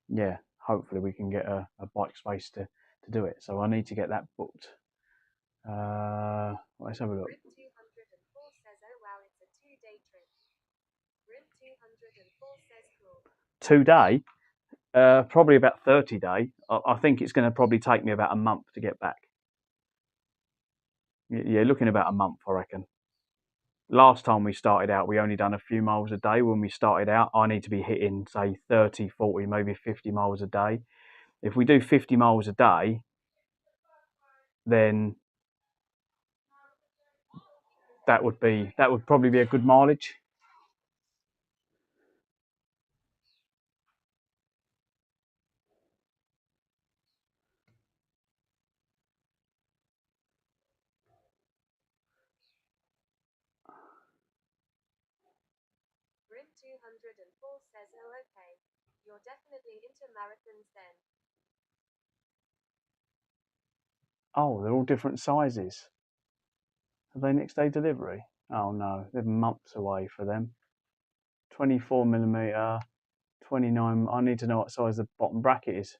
yeah, hopefully we can get a bike space to do it. So I need to get that booked. Let's have a look. Grim 204 says, oh wow, it's a 2-day trip. Grim 204 says cool. 2 day? Probably about 30 day. I think it's going to probably take me about a month to get back. Yeah, looking about a month, I reckon. Last time we started out, we only done a few miles a day. When we started out, I need to be hitting, say, 30, 40, maybe 50 miles a day. If we do 50 miles a day, then that would probably be a good mileage. Grim 204 says, oh okay. You're definitely into marathons then. Oh, they're all different sizes. Are they next day delivery? Oh no, they're months away for them. 24mm, 29. I need to know what size the bottom bracket is.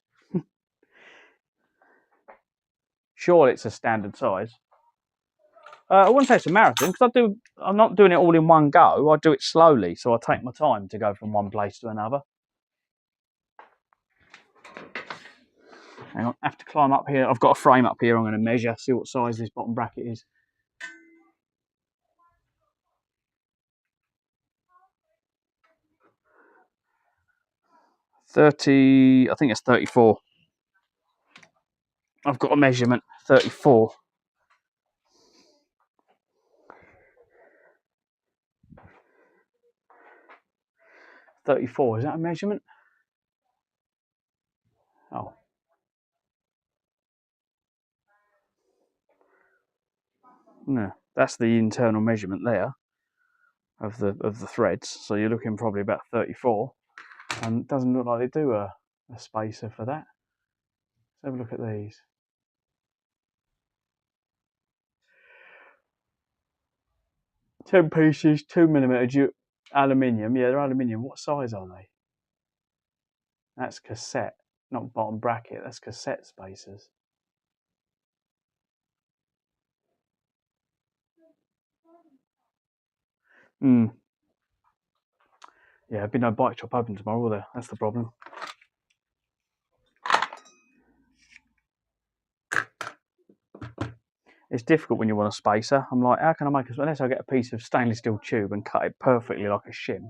Sure, it's a standard size. I wouldn't say it's a marathon because I'm not doing it all in one go. I do it slowly, so I take my time to go from one place to another. Hang on, I have to climb up here. I've got a frame up here. I'm going to measure, see what size this bottom bracket is. 30. I think it's 34. I've got a measurement. 34. 34. Is that a measurement? Oh. No, that's the internal measurement there of the threads. So you're looking probably about 34, and it doesn't look like they do a spacer for that. Let's have a look at these. 10 pieces, 2mm aluminium. Yeah, they're aluminium. What size are they? That's cassette, not bottom bracket. That's cassette spacers. Yeah, there'll be no bike shop open tomorrow, will there? That's the problem. It's difficult when you want a spacer. I'm like, how can I make a, unless I get a piece of stainless steel tube and cut it perfectly like a shim.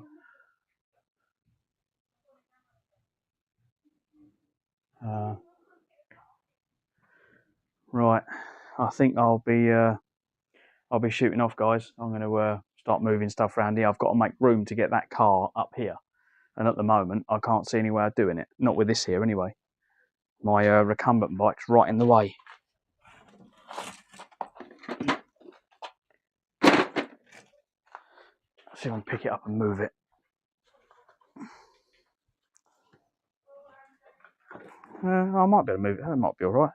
Right, I think I'll be shooting off, guys. I'm going to start moving stuff around here. I've got to make room to get that car up here, and at the moment I can't see any way of doing it. Not with this here, anyway. My recumbent bike's right in the way. Let's see if I can pick it up and move it. I might be able to move it. That might be all right.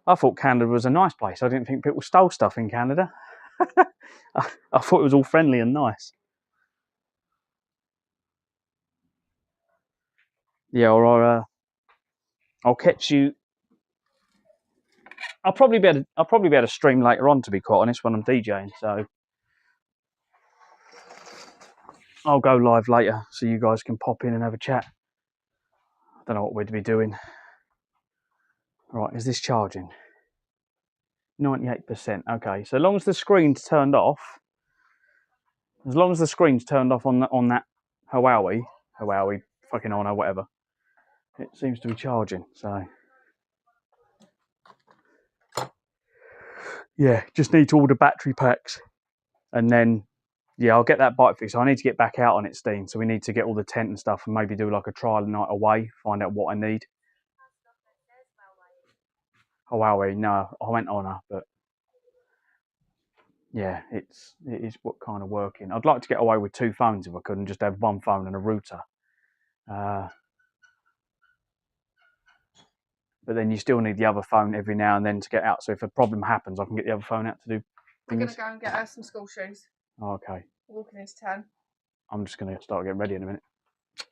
I thought Canada was a nice place. I didn't think people stole stuff in Canada. I thought it was all friendly and nice. Yeah, or I'll catch you. I'll probably be able to stream later on, to be quite honest, when I'm DJing. So I'll go live later so you guys can pop in and have a chat. I don't know what we'd be doing. Right, is this charging? 98%. Okay, so as long as the screen's turned off, on that Huawei, fucking Honor, whatever, it seems to be charging. So yeah, just need to order battery packs, and then yeah, I'll get that bike fixed. I need to get back out on it, Steen. So we need to get all the tent and stuff, and maybe do like a trial night away, find out what I need. Huawei, no, I went Honor, but yeah, it is what kind of working. I'd like to get away with 2 phones if I could, and just have 1 phone and a router. But then you still need the other phone every now and then to get out. So if a problem happens, I can get the other phone out to do We're going things. to go and get her some school shoes. Oh, okay. Walking into town. I'm just going to start getting ready in a minute. The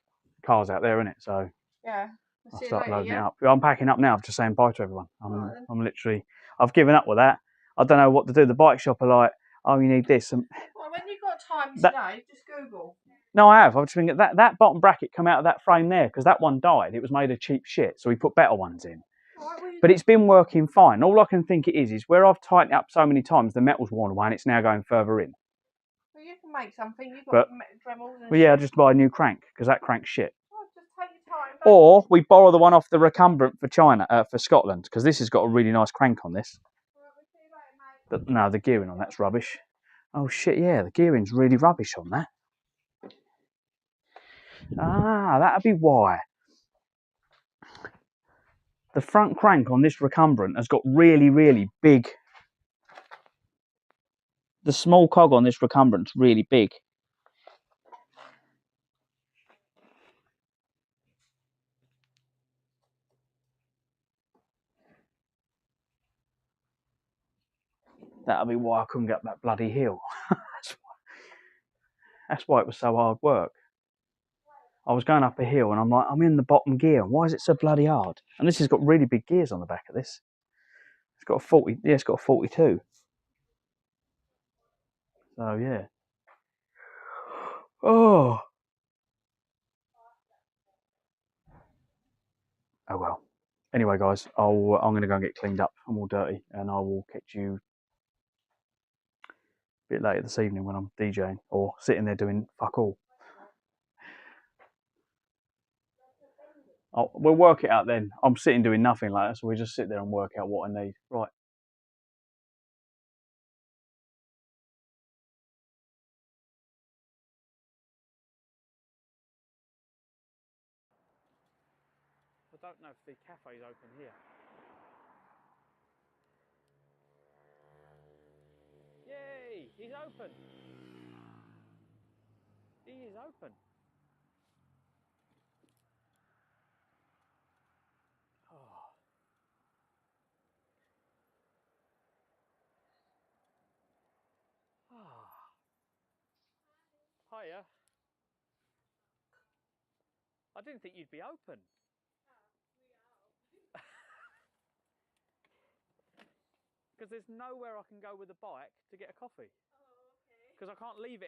car's out there, isn't it? So Yeah. I'll See you start later, loading yeah? it up. I'm packing up now. I'm just saying bye to everyone. Alright then. I'm literally, I've given up with that. I don't know what to do. The bike shop are like, oh, you need this. And Well, when you've got time That- today, just Google. no, I have. I've just been that bottom bracket come out of that frame there because that one died. It was made of cheap shit. So we put better ones in. Alright, well, But it's been working fine. All I can think it is where I've tightened it up so many times, the metal's worn away and it's now going further in. well, you can make something. You've But- got Dremels and Well, yeah, I'll shit. just buy a new crank because that crank's shit. Well, just take your time. Or we borrow the one off the recumbent for for Scotland, because this has got a really nice crank on this. Alright, we'll see you later, mate. But no, the gearing on that's rubbish. Oh shit, yeah, the gearing's really rubbish on that. Ah, that'd be why. The front crank on this recumbent has got really, really big. The small cog on this recumbent's really big. That'll be why I couldn't get up that bloody hill. That's why it was so hard work. I was going up a hill and I'm like, I'm in the bottom gear. Why is it so bloody hard? And this has got really big gears on the back of this. It's got a 40, yeah, it's got a 42. So yeah. Oh. Oh well. Anyway, guys, I'm going to go and get cleaned up. I'm all dirty, and I will catch you a bit later this evening when I'm DJing or sitting there doing fuck all. We'll work it out then. I'm sitting doing nothing like that, so we just sit there and work out what I need. Right. I don't know if the cafe's open here. Yay! He's open. He is open. Oh. Hiya. I didn't think you'd be open. Because there's nowhere I can go with a bike to get a coffee. Because I can't leave it